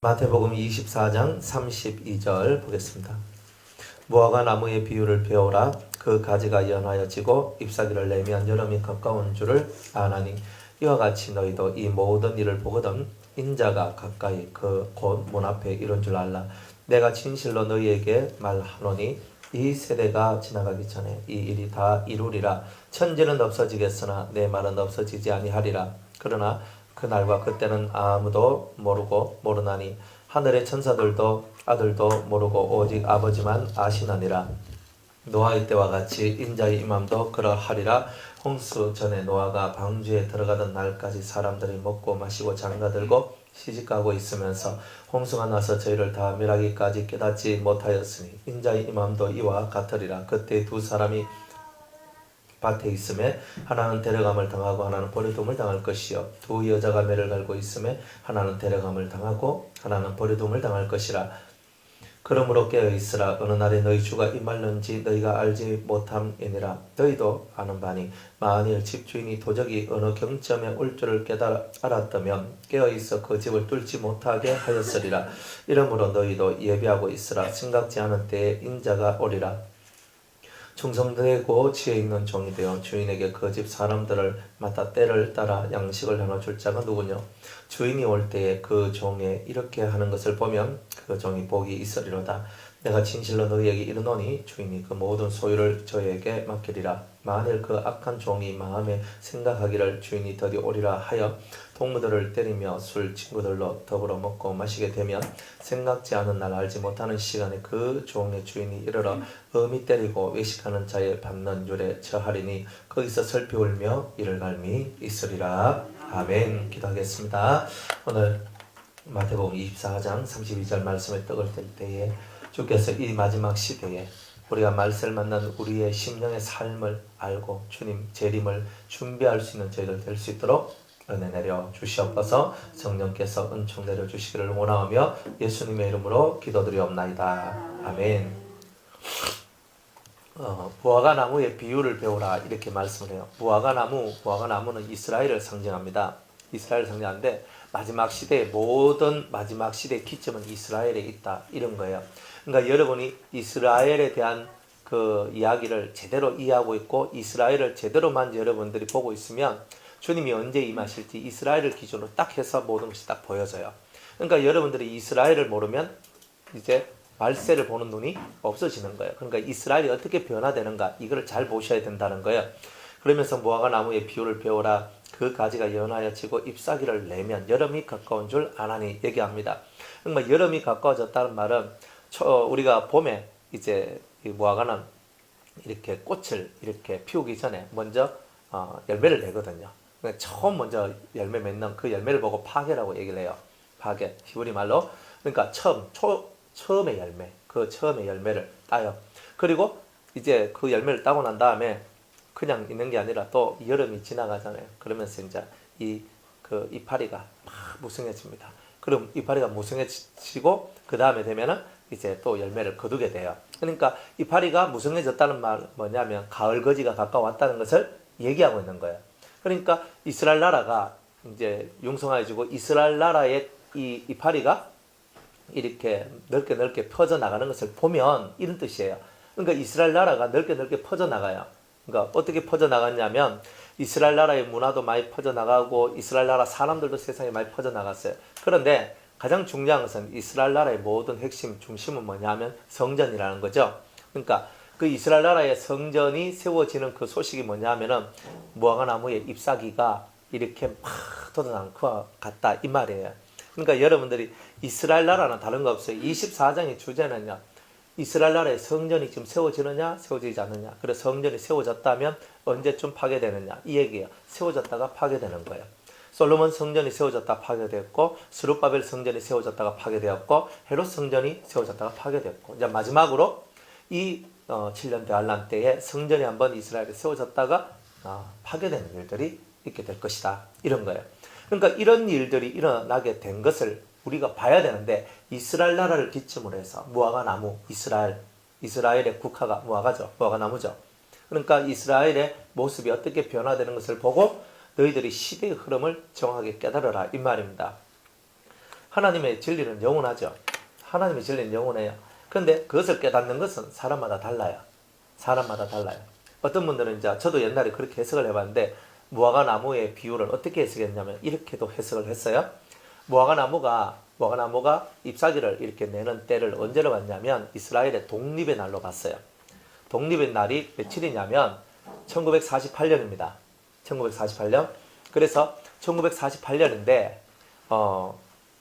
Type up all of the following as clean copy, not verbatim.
마태복음 24장 32절 보겠습니다. 무화과 나무의 비유를 배우라. 그 가지가 연하여 지고 잎사귀를 내면 여름이 가까운 줄을 아나니 이와 같이 너희도 이 모든 일을 보거든 인자가 가까이 그 곧 문 앞에 이른 줄 알라. 내가 진실로 너희에게 말하노니 이 세대가 지나가기 전에 이 일이 다 이루리라. 천지는 없어지겠으나 내 말은 없어지지 아니하리라. 그러나 그날과 그때는 아무도 모르고 모르나니 하늘의 천사들도 아들도 모르고 오직 아버지만 아시나니라. 노아의 때와 같이 인자의 임함도 그러하리라. 홍수 전에 노아가 방주에 들어가던 날까지 사람들이 먹고 마시고 장가들고 시집가고 있으면서 홍수가 나서 저희를 다 멸하기까지 깨닫지 못하였으니 인자의 임함도 이와 같으리라. 그때 두 사람이 밭에 있음에 하나는 데려감을 당하고 하나는 버려둠을 당할 것이요 두 여자가 매를 갈고 있음에 하나는 데려감을 당하고 하나는 버려둠을 당할 것이라. 그러므로 깨어있으라. 어느 날에 너희 주가 임할는지 너희가 알지 못함이니라. 너희도 아는 바니 만일 집주인이 도적이 어느 경점에 올 줄을 알았다면 깨어있어 그 집을 뚫지 못하게 하였으리라. 이러므로 너희도 예비하고 있으라. 생각지 않은 때에 인자가 오리라. 충성되고 지혜 있는 종이 되어 주인에게 그 집 사람들을 맡아 때를 따라 양식을 나눠줄 자가 누구뇨? 주인이 올 때에 그 종에 이렇게 하는 것을 보면 그 종이 복이 있으리로다. 내가 진실로 너희에게 이르노니 주인이 그 모든 소유를 저에게 맡기리라. 만일 그 악한 종이 마음에 생각하기를 주인이 드디 오리라 하여 동무들을 때리며 술 친구들로 더불어 먹고 마시게 되면 생각지 않은 날 알지 못하는 시간에 그 종의 주인이 이르러 엄히 때리고 외식하는 자의 받는 율에 처하리니 거기서 슬피 울며 이를 갈미 있으리라. 아멘. 기도하겠습니다. 오늘 마태복음 24장 32절 말씀에 떡을 뗄 때에 주께서 이 마지막 시대에 우리가 말세를 만난 우리의 심령의 삶을 알고 주님 재림을 준비할 수 있는 저희들 될 수 있도록 은혜 내려 주시옵소서. 성령께서 은총 내려 주시기를 원하오며 예수님의 이름으로 기도드리옵나이다. 아멘. 무화과 나무의 비유를 배우라 이렇게 말씀을 해요. 무화과 나무는 이스라엘을 상징합니다. 이스라엘을 상징하는데 마지막 시대의 모든 마지막 시대의 기점은 이스라엘에 있다 이런 거예요. 그러니까 여러분이 이스라엘에 대한 그 이야기를 제대로 이해하고 있고 이스라엘을 제대로만 여러분들이 보고 있으면 주님이 언제 임하실지 이스라엘을 기준으로 딱 해서 모든 것이 딱 보여져요. 그러니까 여러분들이 이스라엘을 모르면 이제 말세를 보는 눈이 없어지는 거예요. 그러니까 이스라엘이 어떻게 변화되는가 이걸 잘 보셔야 된다는 거예요. 그러면서 무화과 나무의 비유를 배우라. 그 가지가 연하여 지고 잎사귀를 내면 여름이 가까운 줄 아나니 얘기합니다. 그러니까 여름이 가까워졌다는 말은 우리가 봄에 이제 이 무화과는 이렇게 꽃을 이렇게 피우기 전에 먼저 열매를 내거든요. 그러니까 처음 먼저 열매 맺는 그 열매를 보고 파게라고 얘기를 해요. 파게 히브리 말로. 그러니까 처음의 열매, 그 처음의 열매를 따요. 그리고 이제 그 열매를 따고 난 다음에 그냥 있는 게 아니라 또 여름이 지나가잖아요. 그러면서 이제 그 이파리가 막 무성해집니다. 그럼 이파리가 무성해지고 그 다음에 되면은 이제 또 열매를 거두게 돼요. 그러니까 이파리가 무성해졌다는 말 뭐냐면 가을 거지가 가까웠다는 것을 얘기하고 있는 거예요. 그러니까 이스라엘 나라가 이제 융성해지고 이스라엘 나라의 이 이파리가 이렇게 넓게 퍼져 나가는 것을 보면 이런 뜻이에요. 그러니까 이스라엘 나라가 넓게 퍼져 나가요. 그러니까 어떻게 퍼져 나갔냐면 이스라엘 나라의 문화도 많이 퍼져 나가고 이스라엘 나라 사람들도 세상에 많이 퍼져 나갔어요. 그런데 가장 중요한 것은 이스라엘 나라의 모든 핵심 중심은 뭐냐면 성전이라는 거죠. 그러니까 그 이스라엘 나라의 성전이 세워지는 그 소식이 뭐냐면은 무화과 나무의 잎사귀가 이렇게 막 돋아난 것과 같다 이 말이에요. 그러니까 여러분들이 이스라엘 나라는 다른 거 없어요. 24장의 주제는요. 이스라엘 나라의 성전이 지금 세워지느냐 세워지지 않느냐. 그래서 성전이 세워졌다면 언제쯤 파괴되느냐 이 얘기예요. 세워졌다가 파괴되는 거예요. 솔로몬 성전이 세워졌다가 파괴되었고 스룹바벨 성전이 세워졌다가 파괴되었고 헤롯 성전이 세워졌다가 파괴되었고 이제 마지막으로 이 7년 대환란 때에 성전이 한번 이스라엘에 세워졌다가 파괴되는 일들이 있게 될 것이다 이런 거예요. 그러니까 이런 일들이 일어나게 된 것을 우리가 봐야 되는데 이스라엘 나라를 기점으로 해서 무화과 나무 이스라엘의 국화가 무화과죠. 무화과 나무죠. 그러니까 이스라엘의 모습이 어떻게 변화되는 것을 보고 너희들이 시대의 흐름을 정확하게 깨달으라 이 말입니다. 하나님의 진리는 영원하죠. 하나님의 진리는 영원해요. 그런데 그것을 깨닫는 것은 사람마다 달라요. 사람마다 달라요. 어떤 분들은 이제 저도 옛날에 그렇게 해석을 해봤는데 무화과 나무의 비유를 어떻게 해석했냐면 이렇게도 해석을 했어요. 무화과 나무가 잎사귀를 이렇게 내는 때를 언제로 봤냐면 이스라엘의 독립의 날로 봤어요. 독립의 날이 며칠이냐면 1948년입니다. 1948년. 그래서 1948년인데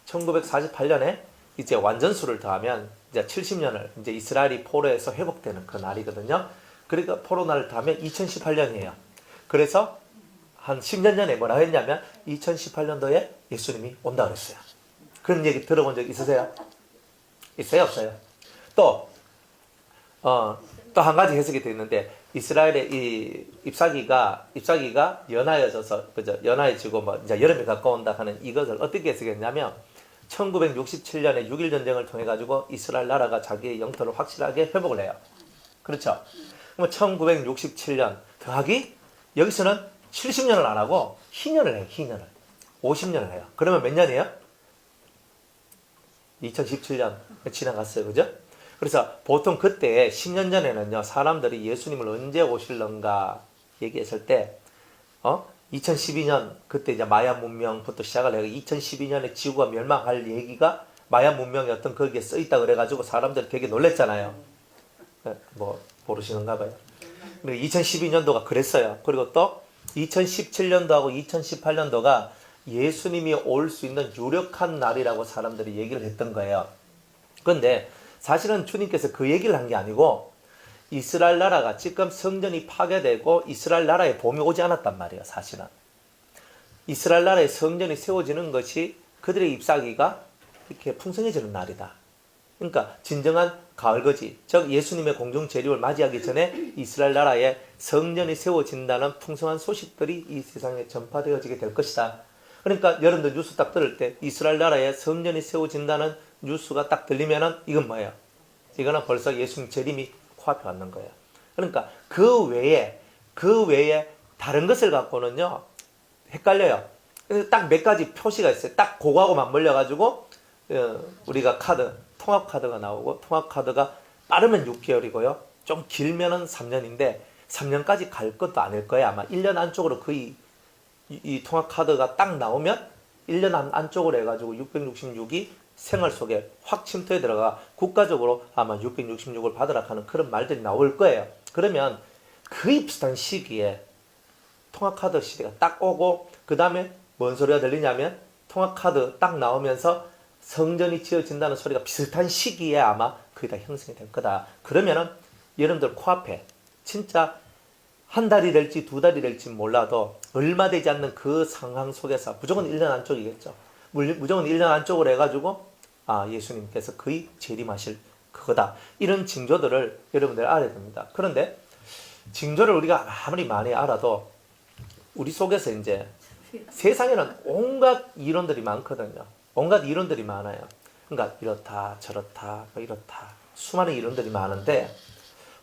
1948년에 이제 완전수를 더하면 이제 70년을 이제 이스라엘이 포로에서 회복되는 그 날이거든요. 그러니까 포로날을 더하면 2018년이에요. 그래서 한 10년 전에 뭐라 했냐면 2018년도에 예수님이 온다 그랬어요. 그런 얘기 들어본 적 있으세요? 있어요? 없어요? 또 한 가지 해석이 되어 있는데 이스라엘의 이 잎사귀가 연하여져서 연하여지고 뭐 이제 여름이 가까운다 하는 이것을 어떻게 해석했냐면 1967년에 6.1 전쟁을 통해 가지고 이스라엘 나라가 자기의 영토를 확실하게 회복을 해요. 그렇죠? 그럼 1967년 더하기 여기서는 70년을 안 하고 희년을 해요. 희년을 50년을 해요. 그러면 몇 년이에요? 2017년 지나갔어요. 그죠? 그래서 보통 그때 10년 전에는요, 사람들이 예수님을 언제 오실런가 얘기했을 때, 2012년, 그때 이제 마야 문명부터 시작을 해서 2012년에 지구가 멸망할 얘기가 마야 문명의 어떤 거기에 써있다 그래가지고 사람들이 되게 놀랬잖아요. 뭐, 모르시는가 봐요. 2012년도가 그랬어요. 그리고 또 2017년도하고 2018년도가 예수님이 올 수 있는 유력한 날이라고 사람들이 얘기를 했던 거예요. 그런데 사실은 주님께서 그 얘기를 한 게 아니고 이스라엘 나라가 지금 성전이 파괴되고 이스라엘 나라에 봄이 오지 않았단 말이에요. 사실은 이스라엘 나라의 성전이 세워지는 것이 그들의 잎사귀가 이렇게 풍성해지는 날이다. 그러니까 진정한 가을거지, 즉 예수님의 공중 재림을 맞이하기 전에 이스라엘 나라에 성전이 세워진다는 풍성한 소식들이 이 세상에 전파되어지게 될 것이다. 그러니까 여러분들 뉴스 딱 들을 때 이스라엘 나라에 성전이 세워진다는 뉴스가 딱 들리면은 이건 뭐예요? 이거는 벌써 예수님 재림이 코앞에 왔는 거예요. 그러니까 그 외에 다른 것을 갖고는요 헷갈려요. 딱 몇 가지 표시가 있어요. 딱 그거하고 맞물려 가지고 우리가 통합 카드가 나오고, 통합 카드가 빠르면 6개월이고요 좀 길면은 3년인데 3년까지 갈 것도 아닐 거예요. 아마 1년 안쪽으로 거의 이 통합 카드가 딱 나오면 1년 안쪽으로 해가지고 666이 생활 속에 확 침투해 들어가 국가적으로 아마 666을 받으라 하는 그런 말들이 나올 거예요. 그러면 거의 비슷한 시기에 통합 카드 시대가 딱 오고, 그 다음에 뭔 소리가 들리냐면 통합 카드 딱 나오면서 성전이 지어진다는 소리가 비슷한 시기에 아마 거의 다 형성이 될 거다. 그러면은 여러분들 코앞에 진짜 한 달이 될지 두 달이 될지 몰라도 얼마 되지 않는 그 상황 속에서 무조건 1년 안쪽이겠죠. 무조건 1년 안쪽으로 해가지고 예수님께서 거의 재림하실 그거다. 이런 징조들을 여러분들 알아야 됩니다. 그런데 징조를 우리가 아무리 많이 알아도 우리 속에서 이제 세상에는 온갖 이론들이 많거든요. 온갖 이론들이 많아요. 그러니까 이렇다 저렇다 이렇다 수많은 이론들이 많은데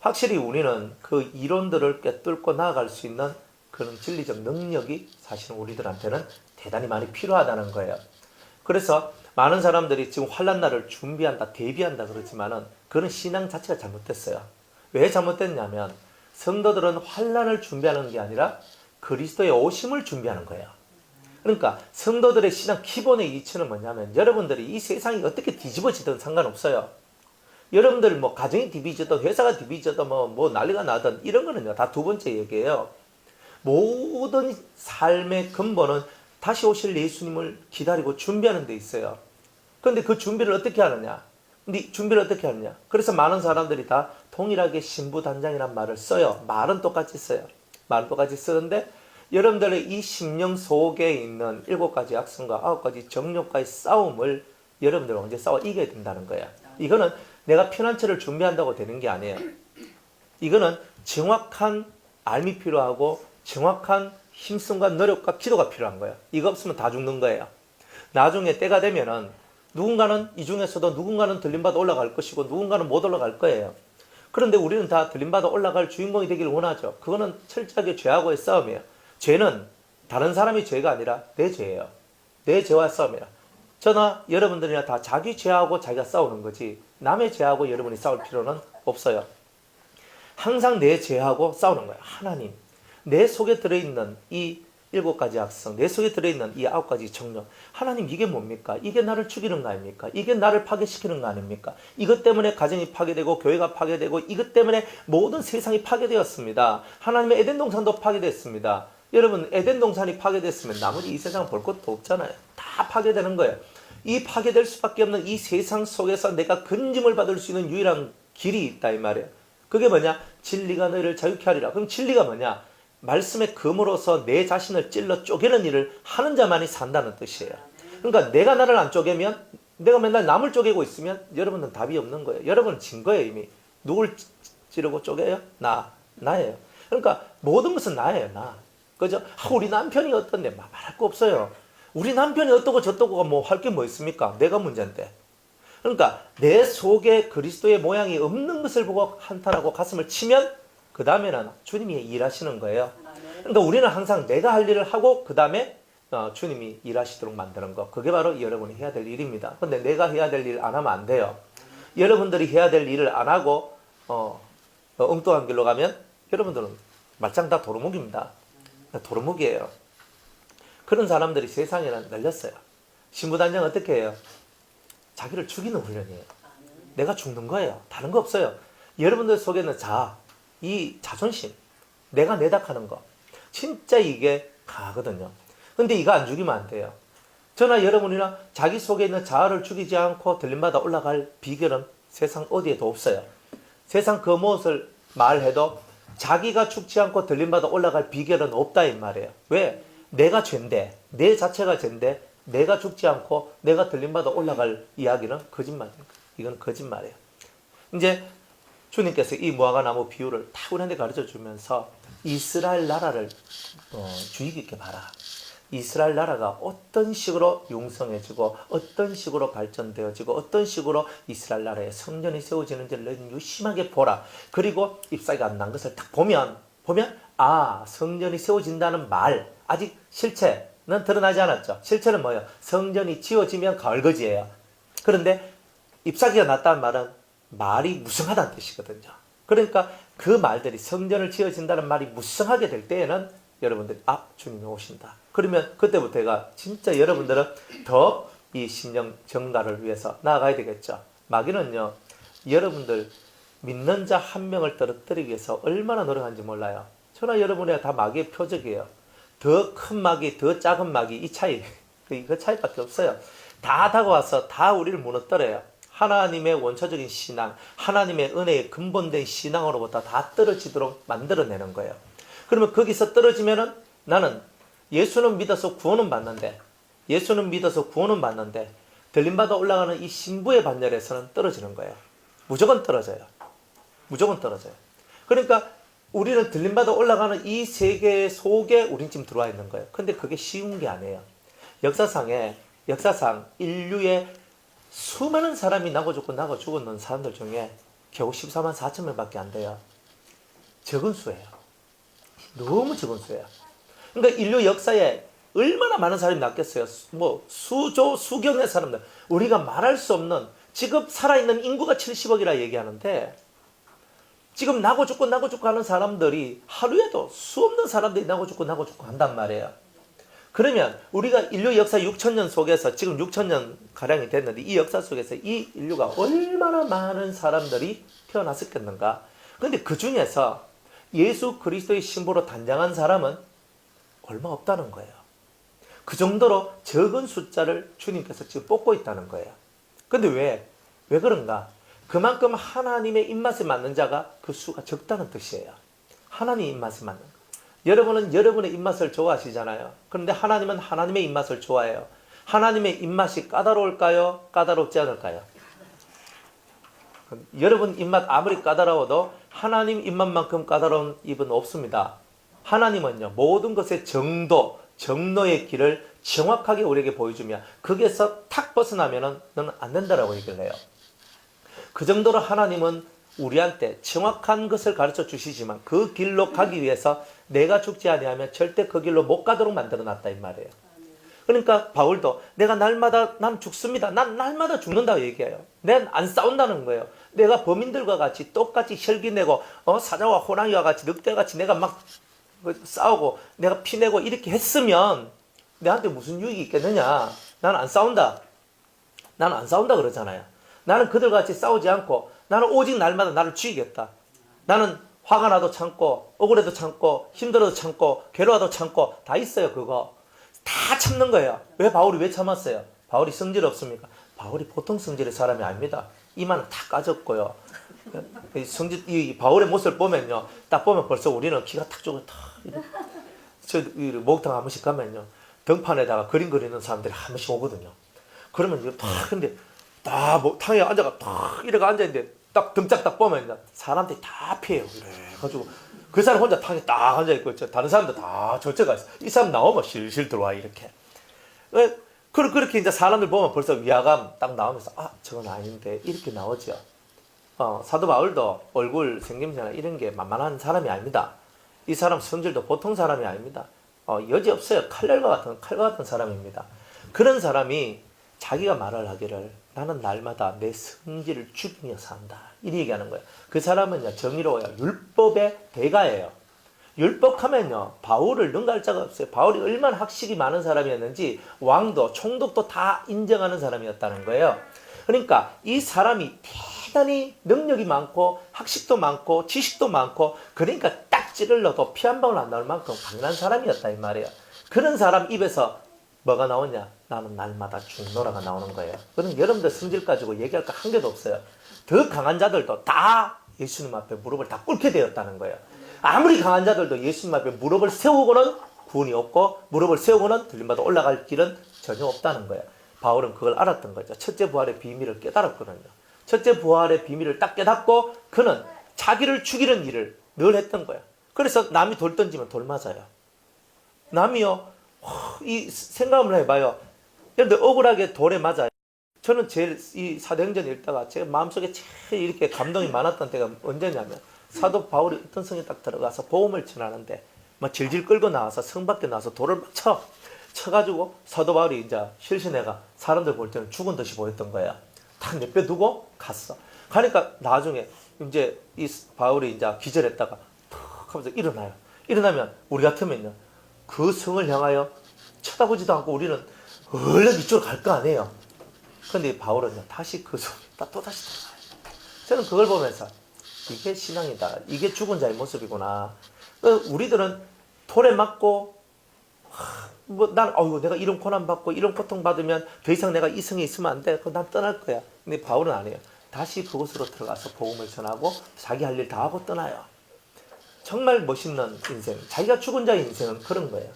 확실히 우리는 그 이론들을 꿰뚫고 나아갈 수 있는 그런 진리적 능력이 사실은 우리들한테는 대단히 많이 필요하다는 거예요. 그래서 많은 사람들이 지금 환난날을 준비한다, 대비한다 그러지만은 그런 신앙 자체가 잘못됐어요. 왜 잘못됐냐면 성도들은 환난을 준비하는 게 아니라 그리스도의 오심을 준비하는 거예요. 그러니까 성도들의 신앙 기본의 이치는 뭐냐면 여러분들이 이 세상이 어떻게 뒤집어지든 상관없어요. 여러분들 뭐 가정이 뒤비지든 회사가 뒤비지든 뭐 난리가 나든 이런 거는요 다 두 번째 얘기예요. 모든 삶의 근본은 다시 오실 예수님을 기다리고 준비하는 데 있어요. 그런데 그 준비를 어떻게 하느냐? 그래서 많은 사람들이 다 동일하게 신부단장이란 말을 써요. 말은 똑같이 써요. 말은 똑같이 쓰는데 여러분들의 이 심령 속에 있는 7가지 악성과 9가지 정욕과의 싸움을 여러분들 언제 싸워 이겨야 된다는 거야. 이거는 내가 피난처를 준비한다고 되는 게 아니에요. 이거는 정확한 알미 필요하고 정확한 힘씀과 노력과 기도가 필요한 거예요. 이거 없으면 다 죽는 거예요. 나중에 때가 되면은 누군가는 이 중에서도 누군가는 들림받아 올라갈 것이고 누군가는 못 올라갈 거예요. 그런데 우리는 다 들림받아 올라갈 주인공이 되기를 원하죠. 그거는 철저하게 죄하고의 싸움이에요. 죄는 다른 사람의 죄가 아니라 내 죄예요. 내 죄와 싸움이라. 저나 여러분들이나 다 자기 죄하고 자기가 싸우는 거지 남의 죄하고 여러분이 싸울 필요는 없어요. 항상 내 죄하고 싸우는 거예요. 하나님, 내 속에 들어있는 이 7가지 악성, 내 속에 들어있는 이 9가지 정욕, 하나님 이게 뭡니까? 이게 나를 죽이는 거 아닙니까? 이게 나를 파괴시키는 거 아닙니까? 이것 때문에 가정이 파괴되고 교회가 파괴되고 이것 때문에 모든 세상이 파괴되었습니다. 하나님의 에덴 동산도 파괴됐습니다. 여러분, 에덴 동산이 파괴됐으면 나머지 이 세상 볼 것도 없잖아요. 다 파괴되는 거예요. 이 파괴될 수밖에 없는 이 세상 속에서 내가 건짐을 받을 수 있는 유일한 길이 있다 이 말이에요. 그게 뭐냐? 진리가 너희를 자유케 하리라. 그럼 진리가 뭐냐? 말씀의 검으로서 내 자신을 찔러 쪼개는 일을 하는 자만이 산다는 뜻이에요. 그러니까 내가 나를 안 쪼개면, 내가 맨날 남을 쪼개고 있으면 여러분은 답이 없는 거예요. 여러분은 진 거예요 이미. 누굴 찌르고 쪼개요? 나예요. 그러니까 모든 것은 나예요. 나. 그죠? 우리 남편이 어떤데 말할 거 없어요. 우리 남편이 어떠고 저떠고가 뭐 할 게 뭐 있습니까? 내가 문제인데. 그러니까 내 속에 그리스도의 모양이 없는 것을 보고 한탄하고 가슴을 치면 그 다음에는 주님이 일하시는 거예요. 그러니까 우리는 항상 내가 할 일을 하고 그 다음에 주님이 일하시도록 만드는 거. 그게 바로 여러분이 해야 될 일입니다. 근데 내가 해야 될 일 안 하면 안 돼요. 여러분들이 해야 될 일을 안 하고 엉뚱한 길로 가면 여러분들은 말짱 다 도루묵입니다. 도루묵이에요. 그런 사람들이 세상에는 널렸어요. 신부단장 어떻게 해요? 자기를 죽이는 훈련이에요. 내가 죽는 거예요. 다른 거 없어요. 여러분들 속에는 이 자존심, 내가 내닥하는 거, 진짜 이게 강하거든요. 근데 이거 안 죽이면 안 돼요. 저나 여러분이나 자기 속에 있는 자아를 죽이지 않고 들림받아 올라갈 비결은 세상 어디에도 없어요. 세상 그 무엇을 말해도 자기가 죽지 않고 들림받아 올라갈 비결은 없다 이 말이에요. 왜? 내가 죄인데, 내 자체가 죄인데 내가 죽지 않고 내가 들림받아 올라갈 이야기는 거짓말입니다. 이건 거짓말이에요. 이제 주님께서 이 무화과 나무 비유를 탁 우리한테 가르쳐 주면서 이스라엘 나라를 주의 깊게 봐라. 이스라엘 나라가 어떤 식으로 융성해지고 어떤 식으로 발전되어지고 어떤 식으로 이스라엘 나라의 성전이 세워지는지를 너희는 유심하게 보라. 그리고 잎사귀가 안 난 것을 딱 보면 성전이 세워진다는 말, 아직 실체는 드러나지 않았죠. 실체는 뭐예요? 성전이 지어지면 가을거지예요. 그런데 잎사귀가 났다는 말은 말이 무성하다는 뜻이거든요. 그러니까 그 말들이 성전을 지어진다는 말이 무성하게 될 때에는 여러분들이 주님이 오신다. 그러면 그때부터가 진짜 여러분들은 더 이 심령 정갈을 위해서 나아가야 되겠죠. 마귀는요, 여러분들 믿는 자 한 명을 떨어뜨리기 위해서 얼마나 노력하는지 몰라요. 저나 여러분이 다 마귀의 표적이에요. 더 큰 마귀, 더 작은 마귀, 이 차이, 그 차이밖에 없어요. 다 다가와서 다 우리를 무너뜨려요. 하나님의 원초적인 신앙, 하나님의 은혜의 근본된 신앙으로부터 다 떨어지도록 만들어내는 거예요. 그러면 거기서 떨어지면은 나는 예수는 믿어서 구원은 받는데 들림받아 올라가는 이 신부의 반열에서는 떨어지는 거예요. 무조건 떨어져요. 그러니까 우리는 들림받아 올라가는 이 세계 속에 우린 지금 들어와 있는 거예요. 근데 그게 쉬운 게 아니에요. 역사상 인류의 수많은 사람이 나고 죽었는 사람들 중에 겨우 14만 4천 명밖에 안 돼요. 적은 수예요. 너무 적은 수예요. 그러니까 인류 역사에 얼마나 많은 사람이 났겠어요. 수경의 사람들. 우리가 말할 수 없는, 지금 살아있는 인구가 70억이라 얘기하는데 지금 나고 죽고 하는 사람들이 하루에도 수 없는 사람들이 나고 죽고 한단 말이에요. 그러면 우리가 인류 역사 6천년 속에서 지금 6천년 가량이 됐는데 이 역사 속에서 이 인류가 얼마나 많은 사람들이 태어났었겠는가. 그런데 그 중에서 예수 그리스도의 신부로 단장한 사람은 얼마 없다는 거예요. 그 정도로 적은 숫자를 주님께서 지금 뽑고 있다는 거예요. 근데 왜 그런가? 그만큼 하나님의 입맛에 맞는 자가 그 수가 적다는 뜻이에요. 하나님의 입맛에 맞는 거. 여러분은 여러분의 입맛을 좋아하시잖아요. 그런데 하나님은 하나님의 입맛을 좋아해요. 하나님의 입맛이 까다로울까요? 까다롭지 않을까요? 여러분 입맛 아무리 까다로워도 하나님 입맛만큼 까다로운 입은 없습니다. 하나님은요, 모든 것의 정도의 길을 정확하게 우리에게 보여주며 거기에서 탁 벗어나면은 너는 안 된다라고 얘기를 해요. 그 정도로 하나님은 우리한테 정확한 것을 가르쳐 주시지만 그 길로 가기 위해서 내가 죽지 아니하면 절대 그 길로 못 가도록 만들어 놨다 이 말이에요. 그러니까 바울도 내가 날마다 난 죽습니다. 난 날마다 죽는다고 얘기해요. 난 안 싸운다는 거예요. 내가 범인들과 같이 똑같이 혈기내고 사자와 호랑이와 같이 늑대같이 내가 막 싸우고 내가 피내고 이렇게 했으면 내한테 무슨 유익이 있겠느냐. 나는 안 싸운다. 나는 안 싸운다 그러잖아요. 나는 그들과 같이 싸우지 않고 나는 오직 날마다 나를 죽이겠다. 나는 화가 나도 참고 억울해도 참고 힘들어도 참고 괴로워도 참고 다 있어요. 그거 다 참는 거예요. 왜 바울이 왜 참았어요? 바울이 성질 없습니까? 바울이 보통 성질의 사람이 아닙니다. 이마는 다 까졌고요. 이 바울의 모습을 보면요, 딱 보면 벌써 우리는 기가 탁 쪼고 저 목욕탕 한 번씩 가면요, 등판에다가 그림 그리는 사람들이 한 번씩 오거든요. 그러면 이거 탁 근데 딱 목탕에 앉아가 탁 이렇게 앉아 있는데 딱 등짝 딱 보면 사람들이 다 피해요. 이래 가지고 그 사람 혼자 탕에 딱 앉아 있고 다른 사람들 다 저쪽가 있어. 이 사람 나오면 실실 들어와 이렇게. 그렇게 이제 사람들 보면 벌써 위화감 딱 나오면서 저건 아닌데 이렇게 나오죠. 사도 바울도 얼굴 생김새나 이런 게 만만한 사람이 아닙니다. 이 사람 성질도 보통 사람이 아닙니다. 여지 없어요. 칼과 같은 사람입니다. 그런 사람이 자기가 말을 하기를 나는 날마다 내 성질을 죽이며 산다. 이렇게 얘기하는 거예요. 그 사람은요, 정의로워요. 율법의 대가예요. 율법하면요, 바울을 능가할 자가 없어요. 바울이 얼마나 학식이 많은 사람이었는지 왕도 총독도 다 인정하는 사람이었다는 거예요. 그러니까 이 사람이 대단히 능력이 많고 학식도 많고 지식도 많고 그러니까 딱 찌를러도 피 한 방울 안 나올 만큼 강한 사람이었다 이 말이에요. 그런 사람 입에서 뭐가 나오냐? 나는 날마다 죽노라가 나오는 거예요. 그럼 여러분들 성질 가지고 얘기할 거 한 개도 없어요. 더 강한 자들도 다 예수님 앞에 무릎을 다 꿇게 되었다는 거예요. 아무리 강한 자들도 예수님 앞에 무릎을 세우고는 구원이 없고 무릎을 세우고는 들림받아 올라갈 길은 전혀 없다는 거예요. 바울은 그걸 알았던 거죠. 첫째 부활의 비밀을 깨달았거든요. 첫째 부활의 비밀을 딱 깨닫고 그는 자기를 죽이는 일을 늘 했던 거예요. 그래서 남이 돌 던지면 돌 맞아요. 남이요, 이 생각을 해봐요. 예를 들어 억울하게 돌에 맞아요. 저는 제일 이 사도행전 읽다가 제가 마음속에 제일 이렇게 감동이 많았던 때가 언제냐면 사도 바울이 어떤 성에 딱 들어가서 복음을 전하는데 막 질질 끌고 나와서 성 밖에 나와서 돌을 막 쳐가지고 사도 바울이 이제 실신해가 사람들 볼 때는 죽은 듯이 보였던 거야. 탁 내빼두고 갔어. 가니까 나중에 이제 이 바울이 이제 기절했다가 탁 하면서 일어나요. 일어나면 우리 같으면요, 그 성을 향하여 쳐다보지도 않고 우리는 얼른 이쪽으로 갈 거 아니에요. 근데 바울은요, 다시 그 성에 또다시 들어가요. 저는 그걸 보면서 이게 신앙이다. 이게 죽은 자의 모습이구나. 우리들은 돌에 맞고 내가 이런 고난 받고 이런 고통 받으면 더 이상 내가 이 성에 있으면 안 돼. 난 떠날 거야. 근데 바울은 아니에요. 다시 그곳으로 들어가서 복음을 전하고 자기 할 일 다 하고 떠나요. 정말 멋있는 인생. 자기가 죽은 자의 인생은 그런 거예요.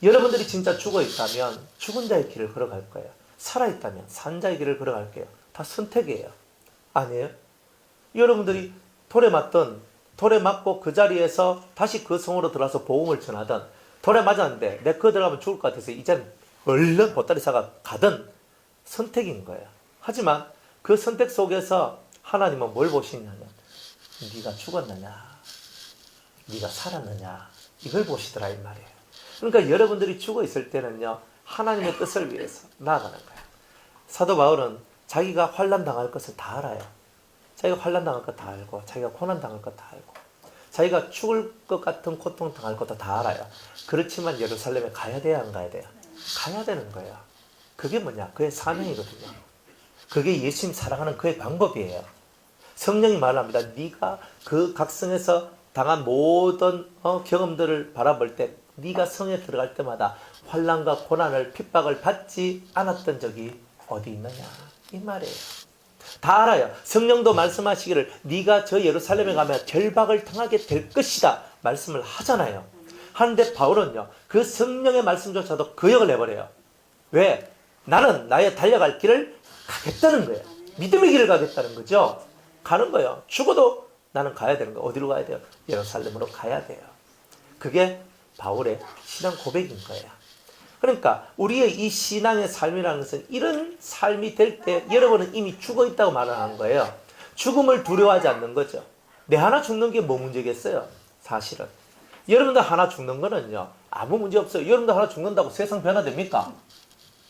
여러분들이 진짜 죽어 있다면 죽은 자의 길을 걸어갈 거예요. 살아 있다면 산 자의 길을 걸어갈 거예요. 다 선택이에요. 아니에요? 여러분들이 돌에 맞고 그 자리에서 다시 그 성으로 들어와서 복음을 전하든 돌에 맞았는데 내 그거 들어가면 죽을 것 같아서 이젠 얼른 보따리 싸가 가든 선택인 거예요. 하지만 그 선택 속에서 하나님은 뭘 보시냐면 네가 죽었느냐 네가 살았느냐 이걸 보시더라 이 말이에요. 그러니까 여러분들이 죽어 있을 때는요, 하나님의 뜻을 위해서 나아가는 거예요. 사도 바울은 자기가 환난 당할 것을 다 알아요. 자기가 환난 당할 것 다 알고 자기가 고난 당할 것 다 알고 자기가 죽을 것 같은 고통 당할 것도 다 알아요. 그렇지만 예루살렘에 가야 돼야 안 가야 돼요? 가야 되는 거예요. 그게 뭐냐? 그의 사명이거든요. 그게 예수님 사랑하는 그의 방법이에요. 성령이 말합니다. 네가 그 각성에서 당한 모든 경험들을 바라볼 때 네가 성에 들어갈 때마다 환난과 고난을 핍박을 받지 않았던 적이 어디 있느냐 이 말이에요. 다 알아요. 성령도 말씀하시기를 네가 저 예루살렘에 가면 결박을 당하게 될 것이다 말씀을 하잖아요. 하는데 바울은요, 그 성령의 말씀조차도 거역을 해버려요. 왜? 나는 나의 달려갈 길을 가겠다는 거예요. 믿음의 길을 가겠다는 거죠. 가는 거예요. 죽어도 나는 가야 되는 거예요. 어디로 가야 돼요? 예루살렘으로 가야 돼요. 그게 바울의 신앙 고백인 거예요. 그러니까 우리의 이 신앙의 삶이라는 것은 이런 삶이 될 때 여러분은 이미 죽어 있다고 말을 하는 거예요. 죽음을 두려워하지 않는 거죠. 내 하나 죽는 게 뭐 문제겠어요? 사실은. 여러분들 하나 죽는 거는요, 아무 문제 없어요. 여러분들 하나 죽는다고 세상 변화됩니까?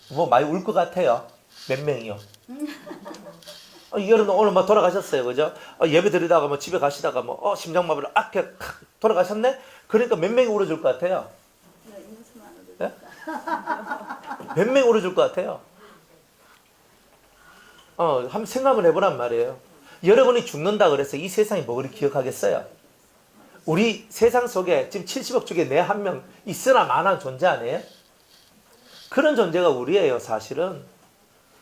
뭐 많이 울 것 같아요. 몇 명이요? 여러분 오늘 뭐 돌아가셨어요, 그죠? 예배 드리다가 뭐 집에 가시다가 뭐 심장마비로 이렇게 돌아가셨네? 그러니까 몇 명이 울어줄 것 같아요? 네? 몇 명이 울어줄 것 같아요? 한번 생각을 해보란 말이에요. 여러분이 죽는다 그래서 이 세상이 뭐 그리 기억하겠어요? 우리 세상 속에 지금 70억 중에 내 한 명 있으나 마나 존재 아니에요? 그런 존재가 우리예요, 사실은.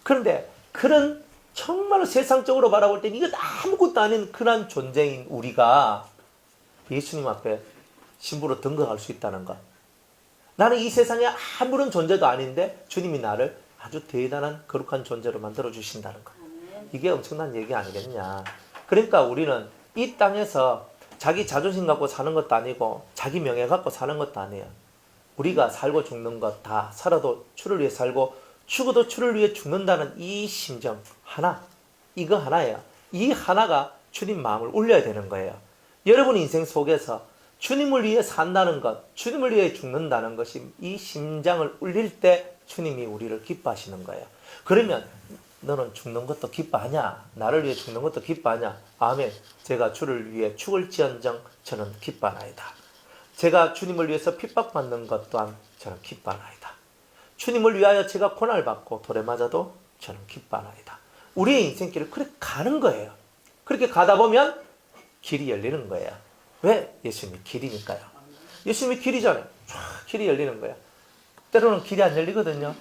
그런데 그런 정말로 세상적으로 바라볼 때 이건 아무것도 아닌 그런 존재인 우리가 예수님 앞에 신부로 등극할 수 있다는 것. 나는 이 세상에 아무런 존재도 아닌데 주님이 나를 아주 대단한 거룩한 존재로 만들어 주신다는 것. 이게 엄청난 얘기 아니겠냐. 그러니까 우리는 이 땅에서 자기 자존심 갖고 사는 것도 아니고 자기 명예 갖고 사는 것도 아니에요. 우리가 살고 죽는 것 다 살아도 주를 위해 살고 죽어도 주를 위해 죽는다는 이 심정 하나, 이거 하나예요. 이 하나가 주님 마음을 울려야 되는 거예요. 여러분 인생 속에서 주님을 위해 산다는 것, 주님을 위해 죽는다는 것이 이 심장을 울릴 때 주님이 우리를 기뻐하시는 거예요. 그러면 너는 죽는 것도 기뻐하냐? 나를 위해 죽는 것도 기뻐하냐? 아멘. 제가 주를 위해 죽을지언정 저는 기뻐하나이다. 제가 주님을 위해서 핍박받는 것 또한 저는 기뻐하나이다. 주님을 위하여 제가 고난을 받고 돌에 맞아도 저는 기뻐하나이다. 우리의 인생길을 그렇게 가는 거예요. 그렇게 가다 보면 길이 열리는 거예요. 왜? 예수님이 길이니까요. 예수님이 길이잖아요. 쫙 길이 열리는 거예요. 때로는 길이 안 열리거든요.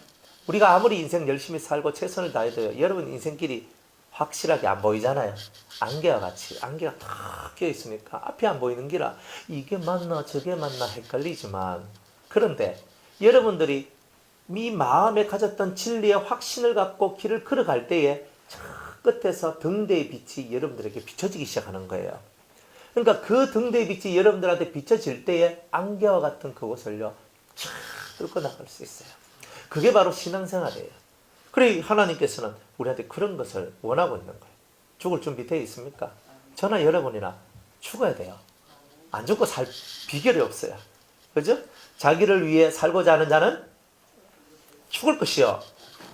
우리가 아무리 인생 열심히 살고 최선을 다해도요. 여러분 인생길이 확실하게 안 보이잖아요. 안개와 같이 안개가 탁 껴 있으니까 앞이 안 보이는 길아 이게 맞나 저게 맞나 헷갈리지만 그런데 여러분들이 이 마음에 가졌던 진리의 확신을 갖고 길을 걸어갈 때에 저 끝에서 등대의 빛이 여러분들에게 비춰지기 시작하는 거예요. 그러니까 그 등대의 빛이 여러분들한테 비춰질 때에 안개와 같은 그곳을요 쫙 뚫고 나갈 수 있어요. 그게 바로 신앙생활이에요. 그래 하나님께서는 우리한테 그런 것을 원하고 있는 거예요. 죽을 준비 되어 있습니까? 저나 여러분이나 죽어야 돼요. 안 죽고 살 비결이 없어요. 그죠? 자기를 위해 살고자 하는 자는 죽을 것이요.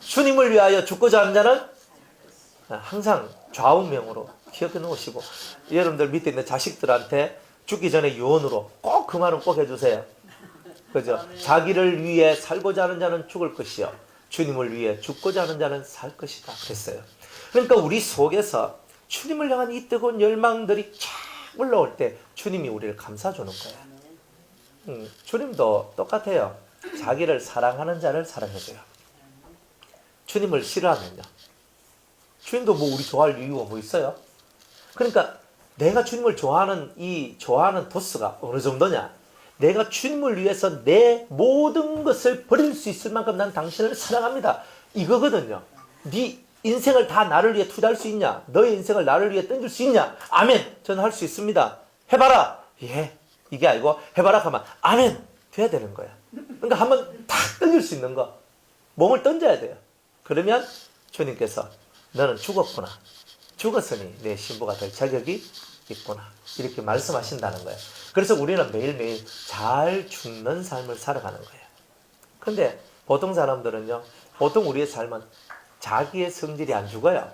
주님을 위하여 죽고자 하는 자는 항상 좌우명으로 기억해 놓으시고 여러분들 밑에 있는 자식들한테 죽기 전에 유언으로 꼭 그 말은 꼭 해주세요. 그죠? 자기를 위해 살고자 하는 자는 죽을 것이요. 주님을 위해 죽고자 하는 자는 살 것이다. 그랬어요. 그러니까 우리 속에서 주님을 향한 이 뜨거운 열망들이 쫙 올라올 때 주님이 우리를 감싸주는 거예요. 주님도 똑같아요. 자기를 사랑하는 자를 사랑해줘요. 주님을 싫어하면요. 주님도 뭐 우리 좋아할 이유가 뭐 있어요? 그러니까 내가 주님을 좋아하는 이 좋아하는 도수가 어느 정도냐? 내가 주님을 위해서 내 모든 것을 버릴 수 있을 만큼 난 당신을 사랑합니다. 이거거든요. 네 인생을 다 나를 위해 투자할 수 있냐? 너의 인생을 나를 위해 던질 수 있냐? 아멘. 저는 할 수 있습니다. 해봐라. 예. 이게 아니고 해봐라 하면 아멘. 돼야 되는 거야. 그러니까 한번 탁 던질 수 있는 거. 몸을 던져야 돼요. 그러면 주님께서 너는 죽었구나. 죽었으니 내 신부가 될 자격이 있구나. 이렇게 말씀하신다는 거예요. 그래서 우리는 매일매일 잘 죽는 삶을 살아가는 거예요. 근데 보통 사람들은요. 보통 우리의 삶은 자기의 성질이 안 죽어요.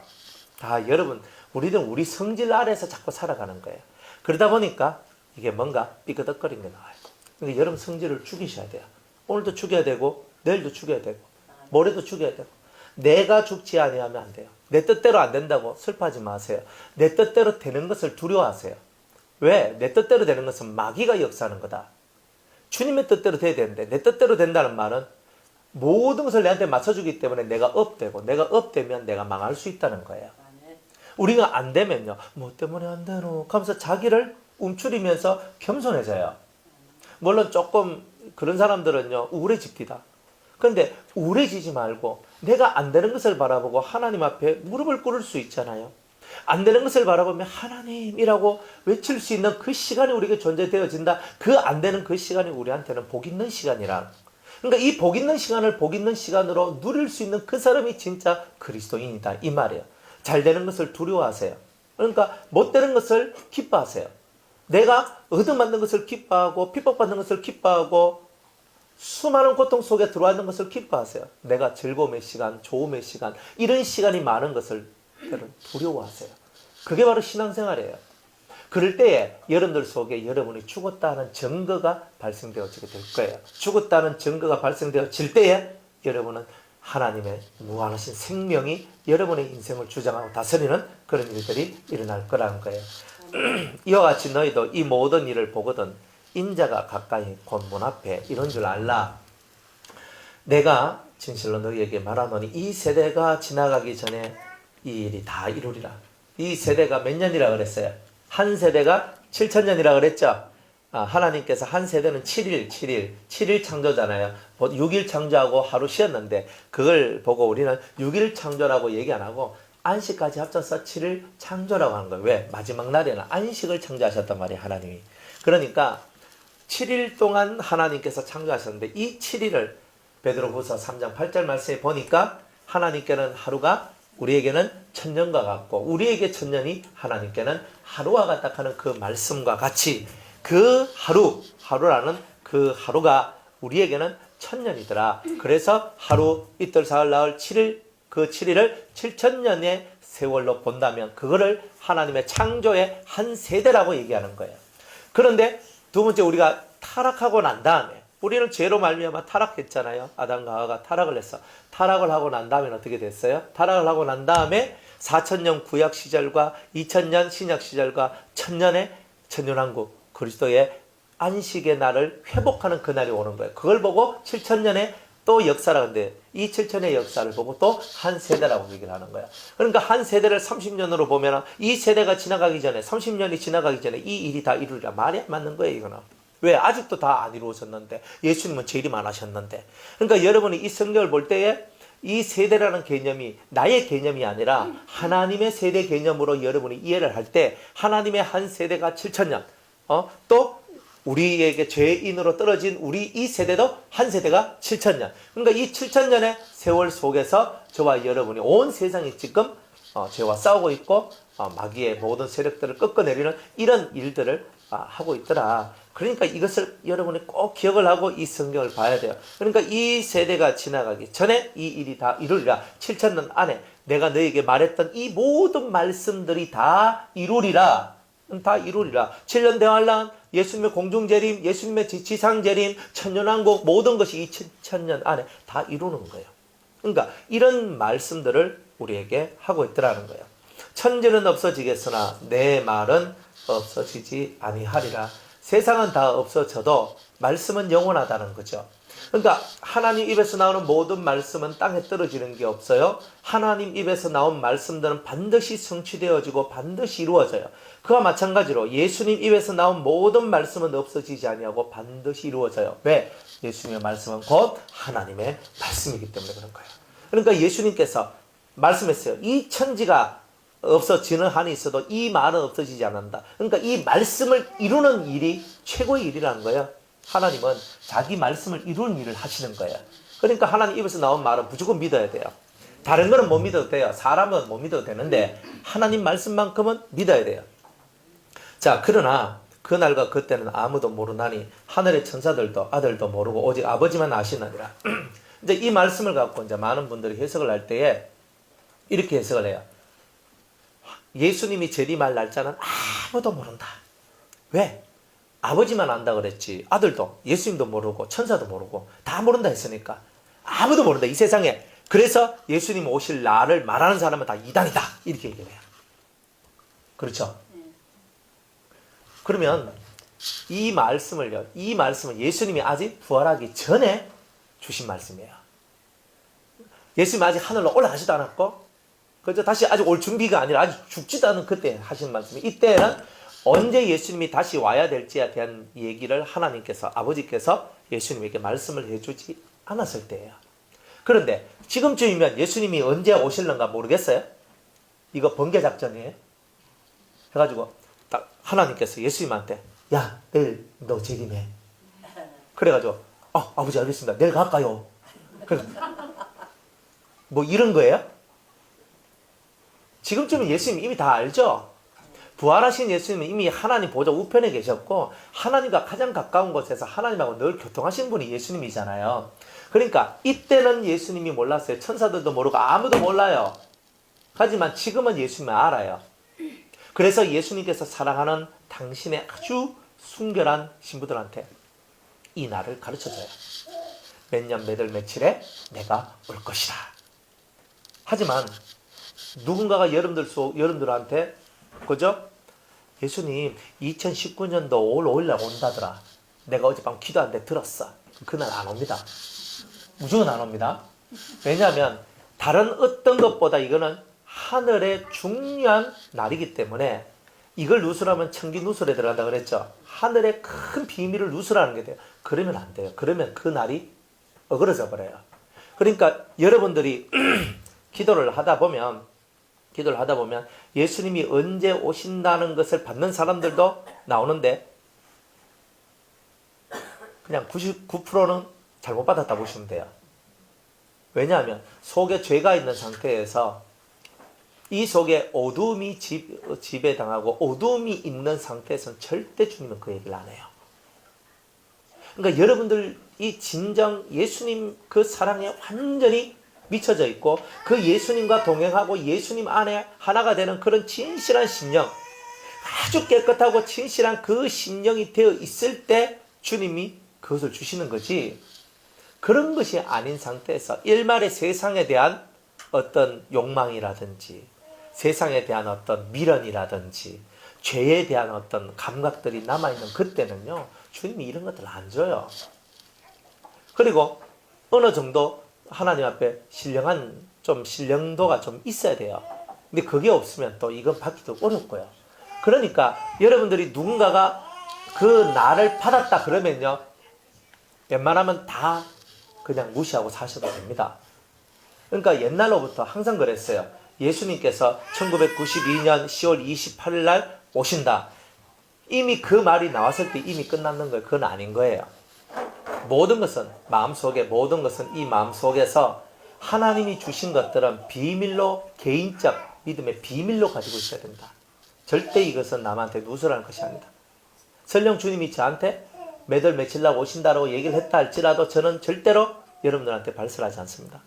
다 여러분 우리는 우리 성질 아래에서 자꾸 살아가는 거예요. 그러다 보니까 이게 뭔가 삐그덕거리는 게 나와요. 그러니까 여러분 성질을 죽이셔야 돼요. 오늘도 죽여야 되고 내일도 죽여야 되고 모레도 죽여야 되고 내가 죽지 아니하면 안 돼요. 내 뜻대로 안 된다고 슬퍼하지 마세요. 내 뜻대로 되는 것을 두려워하세요. 왜? 내 뜻대로 되는 것은 마귀가 역사하는 거다. 주님의 뜻대로 돼야 되는데 내 뜻대로 된다는 말은 모든 것을 내한테 맞춰주기 때문에 내가 업되고 내가 업되면 내가 망할 수 있다는 거예요. 우리가 안 되면요. 뭐 때문에 안 되노? 하면서 자기를 움츠리면서 겸손해져요. 물론 조금 그런 사람들은요. 우울해집니다. 그런데 우울해지지 말고 내가 안 되는 것을 바라보고 하나님 앞에 무릎을 꿇을 수 있잖아요. 안 되는 것을 바라보면 하나님이라고 외칠 수 있는 그 시간이 우리에게 존재되어진다. 그 안 되는 그 시간이 우리한테는 복 있는 시간이라. 그러니까 이 복 있는 시간을 복 있는 시간으로 누릴 수 있는 그 사람이 진짜 그리스도인이다. 이 말이에요. 잘 되는 것을 두려워하세요. 그러니까 못 되는 것을 기뻐하세요. 내가 얻어맞는 것을 기뻐하고 핍박받는 것을 기뻐하고 수많은 고통 속에 들어와 있는 것을 기뻐하세요. 내가 즐거움의 시간, 좋음의 시간, 이런 시간이 많은 것을 두려워하세요. 그게 바로 신앙생활이에요. 그럴 때에 여러분들 속에 여러분이 죽었다는 증거가 발생되어지게 될 거예요. 죽었다는 증거가 발생되어질 때에 여러분은 하나님의 무한하신 생명이 여러분의 인생을 주장하고 다스리는 그런 일들이 일어날 거라는 거예요. 이와 같이 너희도 이 모든 일을 보거든 인자가 가까이 곧 문 앞에 이런 줄 알라. 내가 진실로 너희에게 말하노니 이 세대가 지나가기 전에 이 일이 다 이루리라. 이 세대가 몇 년이라 그랬어요? 한 세대가 7,000년이라 그랬죠? 하나님께서 한 세대는 7일 창조잖아요. 6일 창조하고 하루 쉬었는데 그걸 보고 우리는 6일 창조라고 얘기 안 하고 안식까지 합쳐서 7일 창조라고 하는 거예요. 왜? 마지막 날에는 안식을 창조하셨단 말이에요, 하나님이. 그러니까 7일 동안 하나님께서 창조하셨는데 이 7일을 베드로후서 3장 8절 말씀에 보니까 하나님께는 하루가 우리에게는 천년과 같고 우리에게 천년이 하나님께는 하루와 같다 하는 그 말씀과 같이 그 하루라는 그 하루가 우리에게는 천년이더라. 그래서 하루, 이틀, 사흘, 나흘, 7일, 그 7일을 7,000년의 세월로 본다면 그거를 하나님의 창조의 한 세대라고 얘기하는 거예요. 그런데 두 번째, 우리가 타락하고 난 다음에 우리는 죄로 말미암아 타락했잖아요. 아담과 하와가 타락을 했어. 타락을 하고 난 다음에 어떻게 됐어요? 타락을 하고 난 다음에 4,000년 구약 시절과 2,000년 신약 시절과 1,000년의 천년왕국 그리스도의 안식의 날을 회복하는 그날이 오는 거예요. 그걸 보고 7,000년의 또 역사라는데 이 7,000년의 역사를 보고 또 한 세대라고 얘기를 하는 거야. 그러니까 한 세대를 30년으로 보면 이 세대가 지나가기 전에 30년이 지나가기 전에 이 일이 다 이루리라. 말이 안 맞는 거예요, 이거는. 왜? 아직도 다 안 이루어졌는데 예수님은 제일 안 하셨는데. 그러니까 여러분이 이 성경을 볼 때에 이 세대라는 개념이 나의 개념이 아니라 하나님의 세대 개념으로 여러분이 이해를 할 때 하나님의 한 세대가 7,000년 또 우리에게 죄인으로 떨어진 우리 이 세대도 한 세대가 7,000년. 그러니까 이 7,000년의 세월 속에서 저와 여러분이 온 세상이 지금 죄와 싸우고 있고 마귀의 모든 세력들을 꺾어내리는 이런 일들을 하고 있더라. 그러니까 이것을 여러분이 꼭 기억을 하고 이 성경을 봐야 돼요. 그러니까 이 세대가 지나가기 전에 이 일이 다 이루리라. 7,000년 안에 내가 너에게 말했던 이 모든 말씀들이 다 이루리라. 다 이루리라. 7년 대환란, 예수님의 공중재림, 예수님의 지상재림, 천년왕국 모든 것이 이 7,000년 안에 다 이루는 거예요. 그러니까 이런 말씀들을 우리에게 하고 있더라는 거예요. 천지는 없어지겠으나 내 말은 없어지지 아니하리라. 세상은 다 없어져도 말씀은 영원하다는 거죠. 그러니까 하나님 입에서 나오는 모든 말씀은 땅에 떨어지는 게 없어요. 하나님 입에서 나온 말씀들은 반드시 성취되어지고 반드시 이루어져요. 그와 마찬가지로 예수님 입에서 나온 모든 말씀은 없어지지 아니하고 반드시 이루어져요. 왜? 예수님의 말씀은 곧 하나님의 말씀이기 때문에 그런 거예요. 그러니까 예수님께서 말씀했어요. 이 천지가 없어지는 한이 있어도 이 말은 없어지지 않는다. 그러니까 이 말씀을 이루는 일이 최고의 일이라는 거예요. 하나님은 자기 말씀을 이루는 일을 하시는 거예요. 그러니까 하나님 입에서 나온 말은 무조건 믿어야 돼요. 다른 거는 못 믿어도 돼요. 사람은 못 믿어도 되는데 하나님 말씀만큼은 믿어야 돼요. 자, 그러나 그날과 그때는 아무도 모르나니 하늘의 천사들도 아들도 모르고 오직 아버지만 아시느니라. 이제 이 말씀을 갖고 이제 많은 분들이 해석을 할 때에 이렇게 해석을 해요. 예수님이 재림할 날짜는 아무도 모른다. 왜? 아버지만 안다 그랬지. 아들도, 예수님도 모르고 천사도 모르고 다 모른다 했으니까 아무도 모른다, 이 세상에. 그래서 예수님 오실 날을 말하는 사람은 다 이단이다, 이렇게 얘기를 해요. 그렇죠? 그러면 이 말씀은 예수님이 아직 부활하기 전에 주신 말씀이에요. 예수님이 아직 하늘로 올라가지도 않았고 그죠? 다시 아직 올 준비가 아니라 아직 죽지도 않은 그때 하신 말씀이, 이때는 언제 예수님이 다시 와야 될지에 대한 얘기를 하나님께서, 아버지께서 예수님에게 말씀을 해주지 않았을 때예요. 그런데 지금쯤이면 예수님이 언제 오실는가 모르겠어요? 이거 번개작전이에요. 해가지고 딱 하나님께서 예수님한테 야, 내일 너 재림해. 그래가지고 아버지 알겠습니다. 내일 갈까요? 뭐 이런 거예요? 지금쯤은 예수님 이미 다 알죠? 부활하신 예수님은 이미 하나님 보좌 우편에 계셨고 하나님과 가장 가까운 곳에서 하나님하고 늘 교통하신 분이 예수님이잖아요. 그러니까 이때는 예수님이 몰랐어요. 천사들도 모르고 아무도 몰라요. 하지만 지금은 예수님을 알아요. 그래서 예수님께서 사랑하는 당신의 아주 순결한 신부들한테 이 날을 가르쳐줘요. 몇 년 몇 월 며칠에 내가 올 것이다. 하지만 누군가가 여러분들한테 그죠? 예수님 2019년도 5월 5일날 온다더라. 내가 어젯밤 기도하는데 들었어. 그날 안 옵니다. 무조건 안 옵니다. 왜냐하면 다른 어떤 것보다 이거는 하늘의 중요한 날이기 때문에 이걸 누설하면 천기 누설에 들어간다 그랬죠. 하늘의 큰 비밀을 누설하는 게 돼요. 그러면 안 돼요. 그러면 그 날이 어그러져 버려요. 그러니까 여러분들이 기도를 하다 보면 예수님이 언제 오신다는 것을 받는 사람들도 나오는데 그냥 99%는 잘못 받았다 보시면 돼요. 왜냐하면 속에 죄가 있는 상태에서 이 속에 어두움이 지배당하고 어두움이 있는 상태에서는 절대 주님은 그 얘기를 안 해요. 그러니까 여러분들이 진정 예수님 그 사랑에 완전히 미쳐져 있고 그 예수님과 동행하고 예수님 안에 하나가 되는 그런 진실한 심령, 아주 깨끗하고 진실한 그 심령이 되어 있을 때 주님이 그것을 주시는 거지, 그런 것이 아닌 상태에서 일말의 세상에 대한 어떤 욕망이라든지 세상에 대한 어떤 미련이라든지 죄에 대한 어떤 감각들이 남아있는 그때는요 주님이 이런 것들을 안 줘요. 그리고 어느 정도 하나님 앞에 신령도가 좀 있어야 돼요. 근데 그게 없으면 또 이건 받기도 어렵고요. 그러니까 여러분들이 누군가가 그 날을 받았다 그러면요 웬만하면 다 그냥 무시하고 사셔도 됩니다. 그러니까 옛날로부터 항상 그랬어요. 예수님께서 1992년 10월 28일 날 오신다. 이미 그 말이 나왔을 때 이미 끝났는 거예요. 그건 아닌 거예요. 모든 것은 이 마음속에서 하나님이 주신 것들은 비밀로, 개인적 믿음의 비밀로 가지고 있어야 된다. 절대 이것은 남한테 누설하는 것이 아니다. 설령 주님이 저한테 몇 월 며칠 날 오신다고 얘기를 했다 할지라도 저는 절대로 여러분들한테 발설하지 않습니다.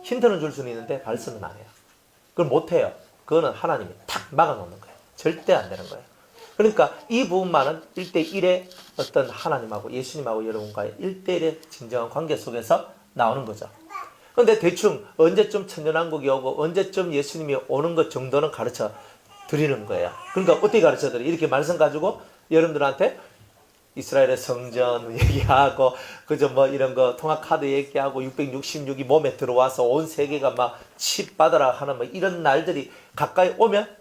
힌트는 줄 수는 있는데 발설은 안 해요. 그걸 못 해요. 그거는 하나님이 탁 막아놓는 거예요. 절대 안 되는 거예요. 그러니까 이 부분만은 1대1의 어떤 하나님하고 예수님하고 여러분과의 1대1의 진정한 관계 속에서 나오는 거죠. 그런데 대충 언제쯤 천년왕국이 오고 언제쯤 예수님이 오는 것 정도는 가르쳐 드리는 거예요. 그러니까 어떻게 가르쳐 드려요? 이렇게 말씀 가지고 여러분들한테 이스라엘의 성전 얘기하고 그저 뭐 이런 거 통화카드 얘기하고 666이 몸에 들어와서 온 세계가 막 칩 받아라 하는 뭐 이런 날들이 가까이 오면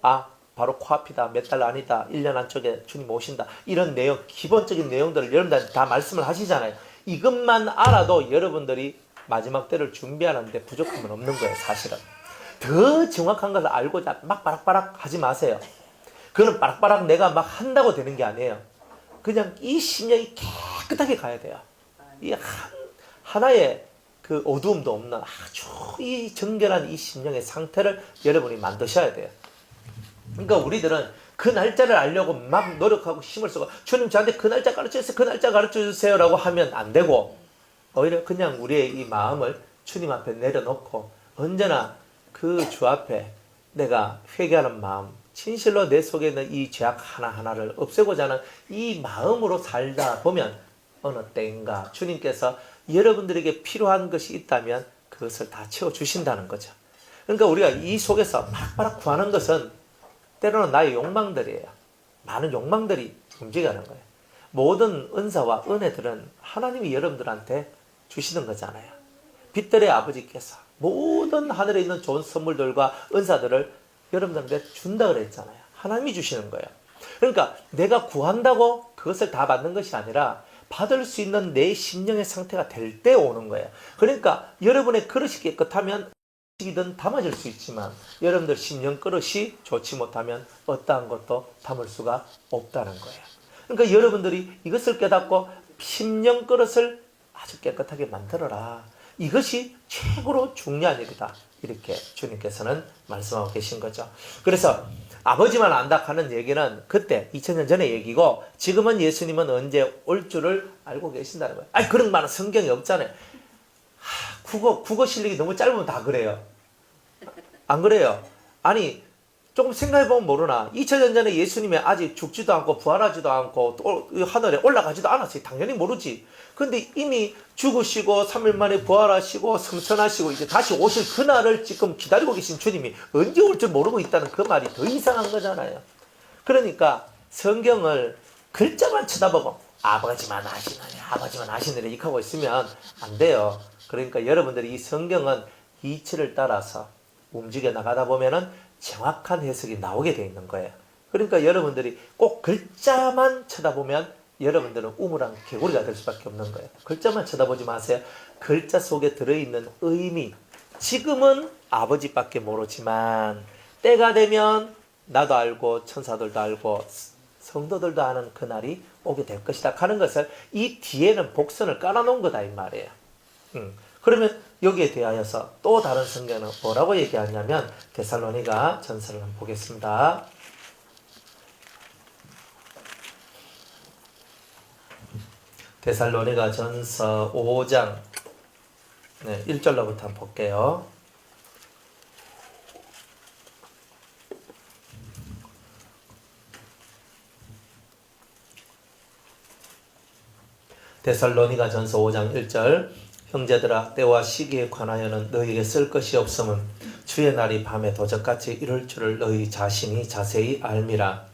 바로 코앞이다, 몇 달 아니다, 1년 안쪽에 주님 오신다, 이런 내용, 기본적인 내용들을 여러분들한테 다 말씀을 하시잖아요. 이것만 알아도 여러분들이 마지막 때를 준비하는데 부족함은 없는 거예요. 사실은 더 정확한 것을 알고자 막 바락바락 하지 마세요. 그거는 바락바락 내가 막 한다고 되는 게 아니에요. 그냥 이 심령이 깨끗하게 가야 돼요. 이 하나의 그 어두움도 없는 아주 이 정결한 이 심령의 상태를 여러분이 만드셔야 돼요. 그러니까 우리들은 그 날짜를 알려고 막 노력하고 힘을 쓰고 주님 저한테 그 날짜 가르쳐주세요, 그 날짜 가르쳐주세요 라고 하면 안 되고, 오히려 그냥 우리의 이 마음을 주님 앞에 내려놓고 언제나 그 주 앞에 내가 회개하는 마음, 진실로 내 속에 있는 이 죄악 하나하나를 없애고자 하는 이 마음으로 살다 보면 어느 때인가 주님께서 여러분들에게 필요한 것이 있다면 그것을 다 채워주신다는 거죠. 그러니까 우리가 이 속에서 바락바락 구하는 것은 때로는 나의 욕망들이에요. 많은 욕망들이 움직이는 거예요. 모든 은사와 은혜들은 하나님이 여러분들한테 주시는 거잖아요. 빛들의 아버지께서 모든 하늘에 있는 좋은 선물들과 은사들을 여러분들한테 준다 그랬잖아요. 하나님이 주시는 거예요. 그러니까 내가 구한다고 그것을 다 받는 것이 아니라 받을 수 있는 내 심령의 상태가 될 때 오는 거예요. 그러니까 여러분의 그릇이 깨끗하면 이든 담아질 수 있지만 여러분들 심령 그릇이 좋지 못하면 어떠한 것도 담을 수가 없다는 거예요. 그러니까 여러분들이 이것을 깨닫고 심령 그릇을 아주 깨끗하게 만들어라. 이것이 최고로 중요한 일이다. 이렇게 주님께서는 말씀하고 계신 거죠. 그래서 아버지만 안다 하는 얘기는 그때 2000년 전의 얘기고 지금은 예수님은 언제 올 줄을 알고 계신다는 거예요. 아니 그런 말은 성경에 없잖아요. 국어 실력이 너무 짧으면 다 그래요. 안 그래요? 아니 조금 생각해보면 모르나 2000년 전에 예수님이 아직 죽지도 않고 부활하지도 않고 또 하늘에 올라가지도 않았어요. 당연히 모르지. 근데 이미 죽으시고 3일 만에 부활하시고 승천하시고 이제 다시 오실 그날을 지금 기다리고 계신 주님이 언제 올 줄 모르고 있다는 그 말이 더 이상한 거잖아요. 그러니까 성경을 글자만 쳐다보고 아버지만 아시느냐 이렇게 하고 있으면 안 돼요. 그러니까 여러분들이 이 성경은 이치를 따라서 움직여 나가다 보면은 정확한 해석이 나오게 되어 있는 거예요. 그러니까 여러분들이 꼭 글자만 쳐다보면 여러분들은 우물한 개구리가 될 수밖에 없는 거예요. 글자만 쳐다보지 마세요. 글자 속에 들어있는 의미, 지금은 아버지밖에 모르지만 때가 되면 나도 알고 천사들도 알고 성도들도 아는 그날이 오게 될 것이다 하는 것을 이 뒤에는 복선을 깔아놓은 거다 이 말이에요. 그러면 여기에 대하여서 또 다른 성경은 뭐라고 얘기하냐면 데살로니가 전서를 한번 보겠습니다. 데살로니가 전서 5장 1절로부터 한번 볼게요. 데살로니가 전서 5장 1절 형제들아 때와 시기에 관하여는 너희에게 쓸 것이 없음은 주의 날이 밤에 도적같이 이룰 줄을 너희 자신이 자세히 알미라.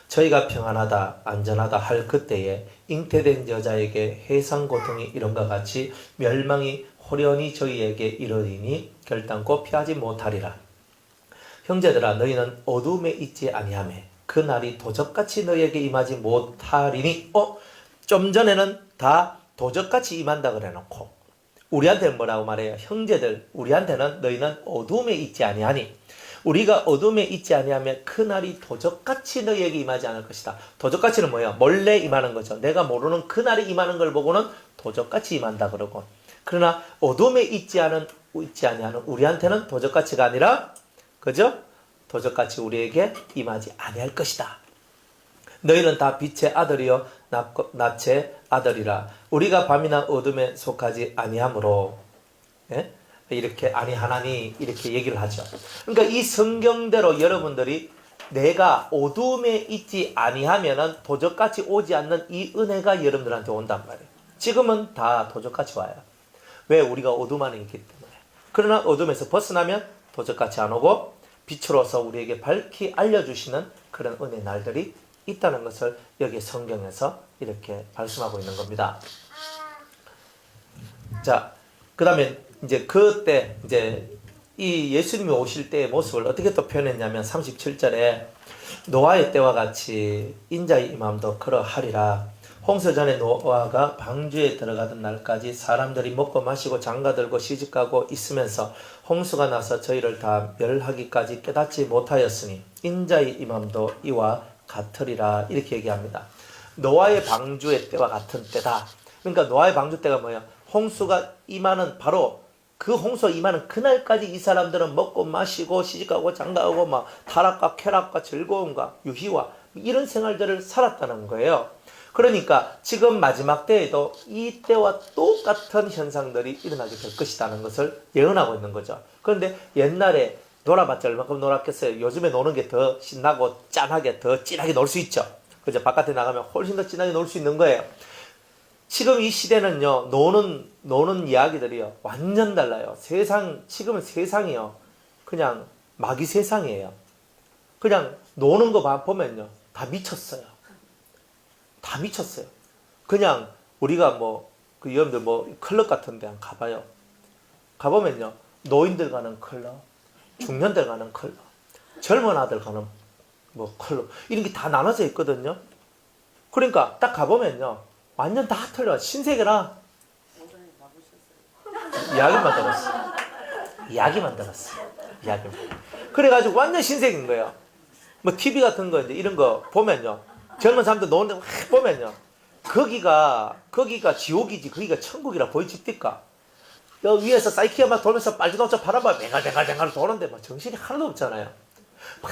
저희가 평안하다 안전하다 할 그때에 잉태된 여자에게 해상 고통이 이런과 같이 멸망이 호련히 저희에게 이르리니 결단코 피하지 못하리라. 형제들아 너희는 어둠에 있지 아니하며 그 날이 도적같이 너희에게 임하지 못하리니 좀 전에는 다 도적같이 임한다 그래놓고 우리한테는 뭐라고 말해요? 형제들 우리한테는 너희는 어둠에 있지 아니하니 우리가 어둠에 있지 아니하면 그날이 도적같이 너희에게 임하지 않을 것이다. 도적같이는 뭐예요? 몰래 임하는 거죠. 내가 모르는 그날이 임하는 걸 보고는 도적같이 임한다 그러고 그러나 어둠에 있지 아니하는 우리한테는 도적같이가 아니라 그죠? 도적같이 우리에게 임하지 아니할 것이다. 너희는 다 빛의 아들이요 낯의 아들이라. 우리가 밤이나 어둠에 속하지 아니하므로 이렇게 아니하나니 이렇게 얘기를 하죠. 그러니까 이 성경대로 여러분들이 내가 어둠에 있지 아니하면은 도적같이 오지 않는 이 은혜가 여러분들한테 온단 말이에요. 지금은 다 도적같이 와요. 왜? 우리가 어둠 안에 있기 때문에. 그러나 어둠에서 벗어나면 도적같이 안 오고 빛으로서 우리에게 밝히 알려주시는 그런 은혜 날들이 있다는 것을 여기 성경에서 이렇게 말씀하고 있는 겁니다. 자, 그 다음에 이제 그때 이제 이 예수님이 오실 때의 모습을 어떻게 또 표현했냐면 37절에 노아의 때와 같이 인자의 임함도 그러하리라. 홍수 전에 노아가 방주에 들어가던 날까지 사람들이 먹고 마시고 장가들고 시집가고 있으면서 홍수가 나서 저희를 다 멸하기까지 깨닫지 못하였으니 인자의 임함도 이와 같으리라 이렇게 얘기합니다. 노아의 방주의 때와 같은 때다. 그러니까 노아의 방주 때가 뭐예요? 홍수가 임하는 바로 그 홍수가 임하는 그날까지 이 사람들은 먹고 마시고 시집가고 장가가고 막 타락과 쾌락과 즐거움과 유희와 이런 생활들을 살았다는 거예요. 그러니까 지금 마지막 때에도 이 때와 똑같은 현상들이 일어나게 될 것이라는 것을 예언하고 있는 거죠. 그런데 옛날에 놀아봤자 얼마큼 놀았겠어요. 요즘에 노는 게 더 신나고 짠하게 더 진하게 놀 수 있죠. 그죠? 바깥에 나가면 훨씬 더 진하게 놀 수 있는 거예요. 지금 이 시대는요, 노는 이야기들이요, 완전 달라요. 지금은 세상이요, 그냥 마귀 세상이에요. 그냥 노는 거 보면요, 다 미쳤어요. 다 미쳤어요. 그냥 우리가 여러분들 클럽 같은 데 가봐요. 가보면요, 노인들 가는 클럽, 중년들 가는 클럽, 젊은 아들 가는 클럽, 이런 게 다 나눠져 있거든요. 그러니까 딱 가보면요, 완전 다 틀려. 신세계라. 이야기만 들었어. 그래가지고 완전 신세계인 거예요. TV 같은 거, 이제 이런 거 보면요. 젊은 사람들 노는데 막 보면요. 거기가 지옥이지, 거기가 천국이라 보이집니까? 여기 위에서 사이키가 막 돌면서 빨주노초 바람을 뱅갈뱅갈 도는데 정신이 하나도 없잖아요. 막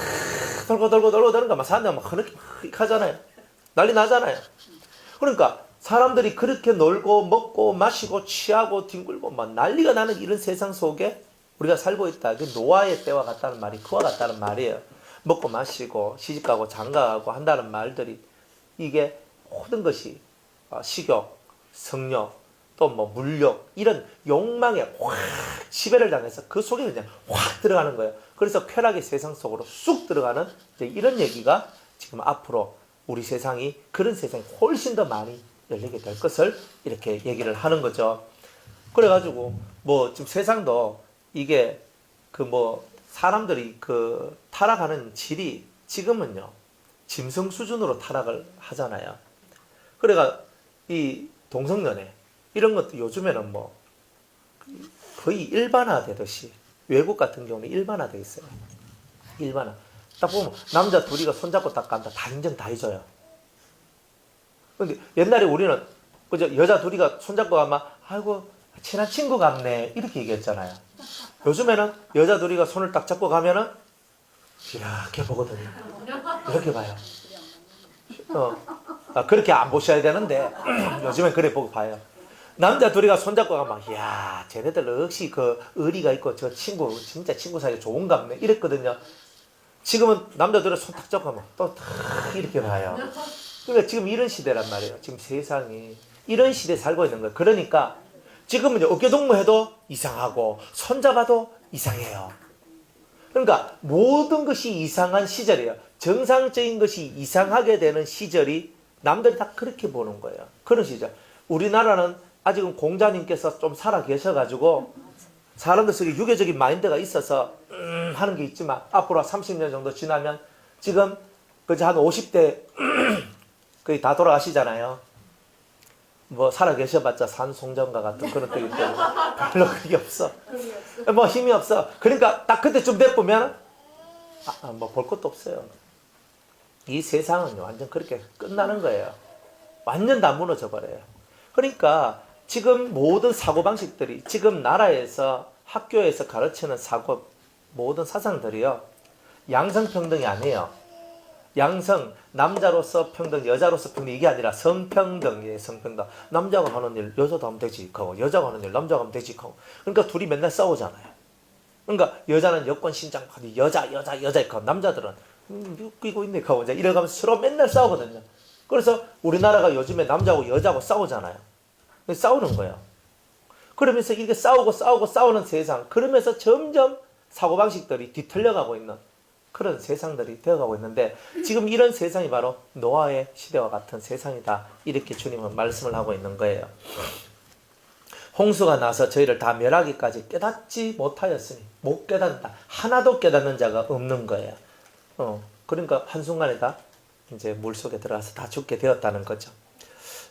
돌고 돌니까 막 사람들 막 흐느끼하잖아요. 난리 나잖아요. 그러니까 사람들이 그렇게 놀고 먹고 마시고 취하고 뒹굴고 막 난리가 나는 이런 세상 속에 우리가 살고 있다. 그 노아의 때와 같다는 말이 그와 같다는 말이에요. 먹고 마시고 시집가고 장가가고 한다는 말들이 이게 모든 것이 식욕, 성욕, 또 뭐 물욕 이런 욕망에 확 지배를 당해서 그 속에 그냥 확 들어가는 거예요. 그래서 쾌락의 세상 속으로 쑥 들어가는 이제 이런 얘기가 지금 앞으로 우리 세상이 그런 세상이 훨씬 더 많이 열리게 될 것을 이렇게 얘기를 하는 거죠. 그래가지고 뭐 지금 세상도 이게 그 뭐 사람들이 그 타락하는 질이 지금은요 짐승 수준으로 타락을 하잖아요. 그래가 이 동성연애 이런 것도 요즘에는 뭐 거의 일반화되듯이 외국 같은 경우는 일반화되어 있어요. 일반화. 딱 보면 남자 둘이가 손잡고 딱 간다. 다 인정 다 해줘요. 근데 옛날에 우리는 그저 여자 둘이가 손잡고 가면 아이고 친한 친구 같네 이렇게 얘기했잖아요. 요즘에는 여자 둘이가 손을 딱 잡고 가면은 이렇게 보거든요. 이렇게 봐요. 그렇게 안 보셔야 되는데 요즘엔 그래 보고 봐요. 남자 둘이가 손잡고 가면 이야 쟤네들 역시 그 의리가 있고 저 친구 진짜 친구 사이가 좋은갑네 이랬거든요. 지금은 남자 둘이 손 탁 잡고 가면 또 탁 이렇게 봐요. 그러니까 지금 이런 시대란 말이에요. 지금 세상이 이런 시대에 살고 있는 거예요. 그러니까 지금은 어깨동무해도 이상하고 손잡아도 이상해요. 그러니까 모든 것이 이상한 시절이에요. 정상적인 것이 이상하게 되는 시절이 남들이 다 그렇게 보는 거예요. 그런 시절. 우리나라는 아직은 공자님께서 좀 살아 계셔가지고 사람들 속에 유교적인 마인드가 있어서 하는 게 있지만 앞으로 30년 정도 지나면 지금 그저 한 50대 거의 다 돌아가시잖아요. 뭐 살아 계셔봤자 산송정가 같은 그런 때기 때문에 별로 그게 없어. 뭐 힘이 없어. 그러니까 딱 그때쯤 돼보면 뭐 볼 것도 없어요. 이 세상은 완전 그렇게 끝나는 거예요. 완전 다 무너져 버려요. 그러니까 지금 모든 사고방식들이 지금 나라에서 학교에서 가르치는 사고 모든 사상들이요. 양성평등이 아니에요. 양성, 남자로서 평등, 여자로서 평등 이게 아니라 성평등이에요. 성평등. 남자가 하는 일 여자도 하면 되지 하고 여자가 하는 일 남자가 하면 되지 하고 그러니까 둘이 맨날 싸우잖아요. 그러니까 여자는 여권 신장 여자 있고 남자들은 끼고 있네 하고 이제 이래가면서 서로 맨날 싸우거든요. 그래서 우리나라가 요즘에 남자하고 여자하고 싸우잖아요. 싸우는 거예요. 그러면서 이렇게 싸우는 세상. 그러면서 점점 사고방식들이 뒤틀려가고 있는 그런 세상들이 되어가고 있는데 지금 이런 세상이 바로 노아의 시대와 같은 세상이다. 이렇게 주님은 말씀을 하고 있는 거예요. 홍수가 나서 저희를 다 멸하기까지 깨닫지 못하였으니 못 깨닫는다. 하나도 깨닫는 자가 없는 거예요. 그러니까 한순간에 다 이제 물속에 들어가서 다 죽게 되었다는 거죠.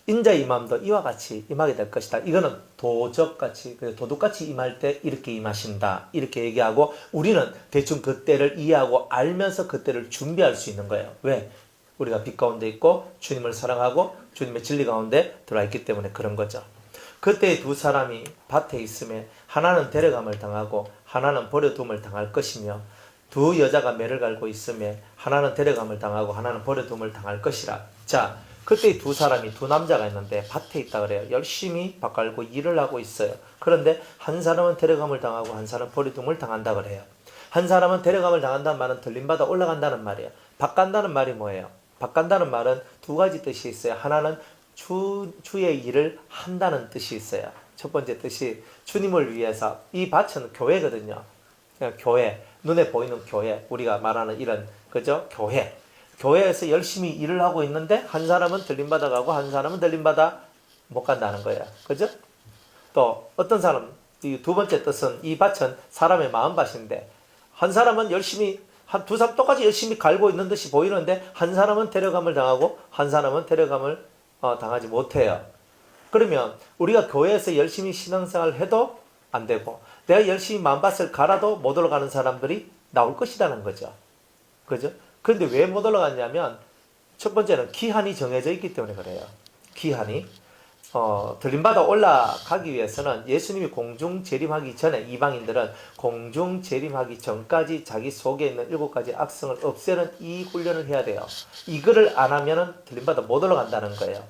인자의 임함도 이와 같이 임하게 될 것이다. 이거는 도적같이 도둑같이 임할 때 이렇게 임하신다. 이렇게 얘기하고 우리는 대충 그때를 이해하고 알면서 그때를 준비할 수 있는 거예요. 왜? 우리가 빛 가운데 있고 주님을 사랑하고 주님의 진리 가운데 들어와 있기 때문에 그런 거죠. 그때 두 사람이 밭에 있음에 하나는 데려감을 당하고 하나는 버려둠을 당할 것이며 두 여자가 매를 갈고 있음에 하나는 데려감을 당하고 하나는 버려둠을 당할 것이라. 자, 그때 두 사람이 두 남자가 있는데 밭에 있다 그래요. 열심히 밭 갈고 일을 하고 있어요. 그런데 한 사람은 데려감을 당하고 한 사람은 버려둠을 당한다 그래요. 한 사람은 데려감을 당한다는 말은 들림받아 올라간다는 말이에요. 밭 간다는 말이 뭐예요? 밭 간다는 말은 두 가지 뜻이 있어요. 하나는 주의 일을 한다는 뜻이 있어요. 첫 번째 뜻이 주님을 위해서 이 밭은 교회거든요. 교회, 눈에 보이는 교회, 우리가 말하는 이런 그죠? 교회에서 열심히 일을 하고 있는데 한 사람은 들림받아 가고 한 사람은 들림받아 못 간다는 거예요. 그죠? 또 어떤 사람, 이 두 번째 뜻은 이 밭은 사람의 마음밭인데 한 사람은 열심히 한 두 사람 똑같이 열심히 갈고 있는 듯이 보이는데 한 사람은 데려감을 당하고 한 사람은 데려감을 당하지 못해요. 그러면 우리가 교회에서 열심히 신앙생활을 해도 안 되고 내가 열심히 마음밭을 갈아도 못 올라가는 사람들이 나올 것이라는 거죠. 그죠? 그런데 왜 못 올라갔냐면 첫 번째는 기한이 정해져 있기 때문에 그래요. 기한이. 들림받아 올라가기 위해서는 예수님이 공중 재림하기 전에 이방인들은 공중 재림하기 전까지 자기 속에 있는 7가지 악성을 없애는 이 훈련을 해야 돼요. 이거를 안 하면은 들림받아 못 올라간다는 거예요.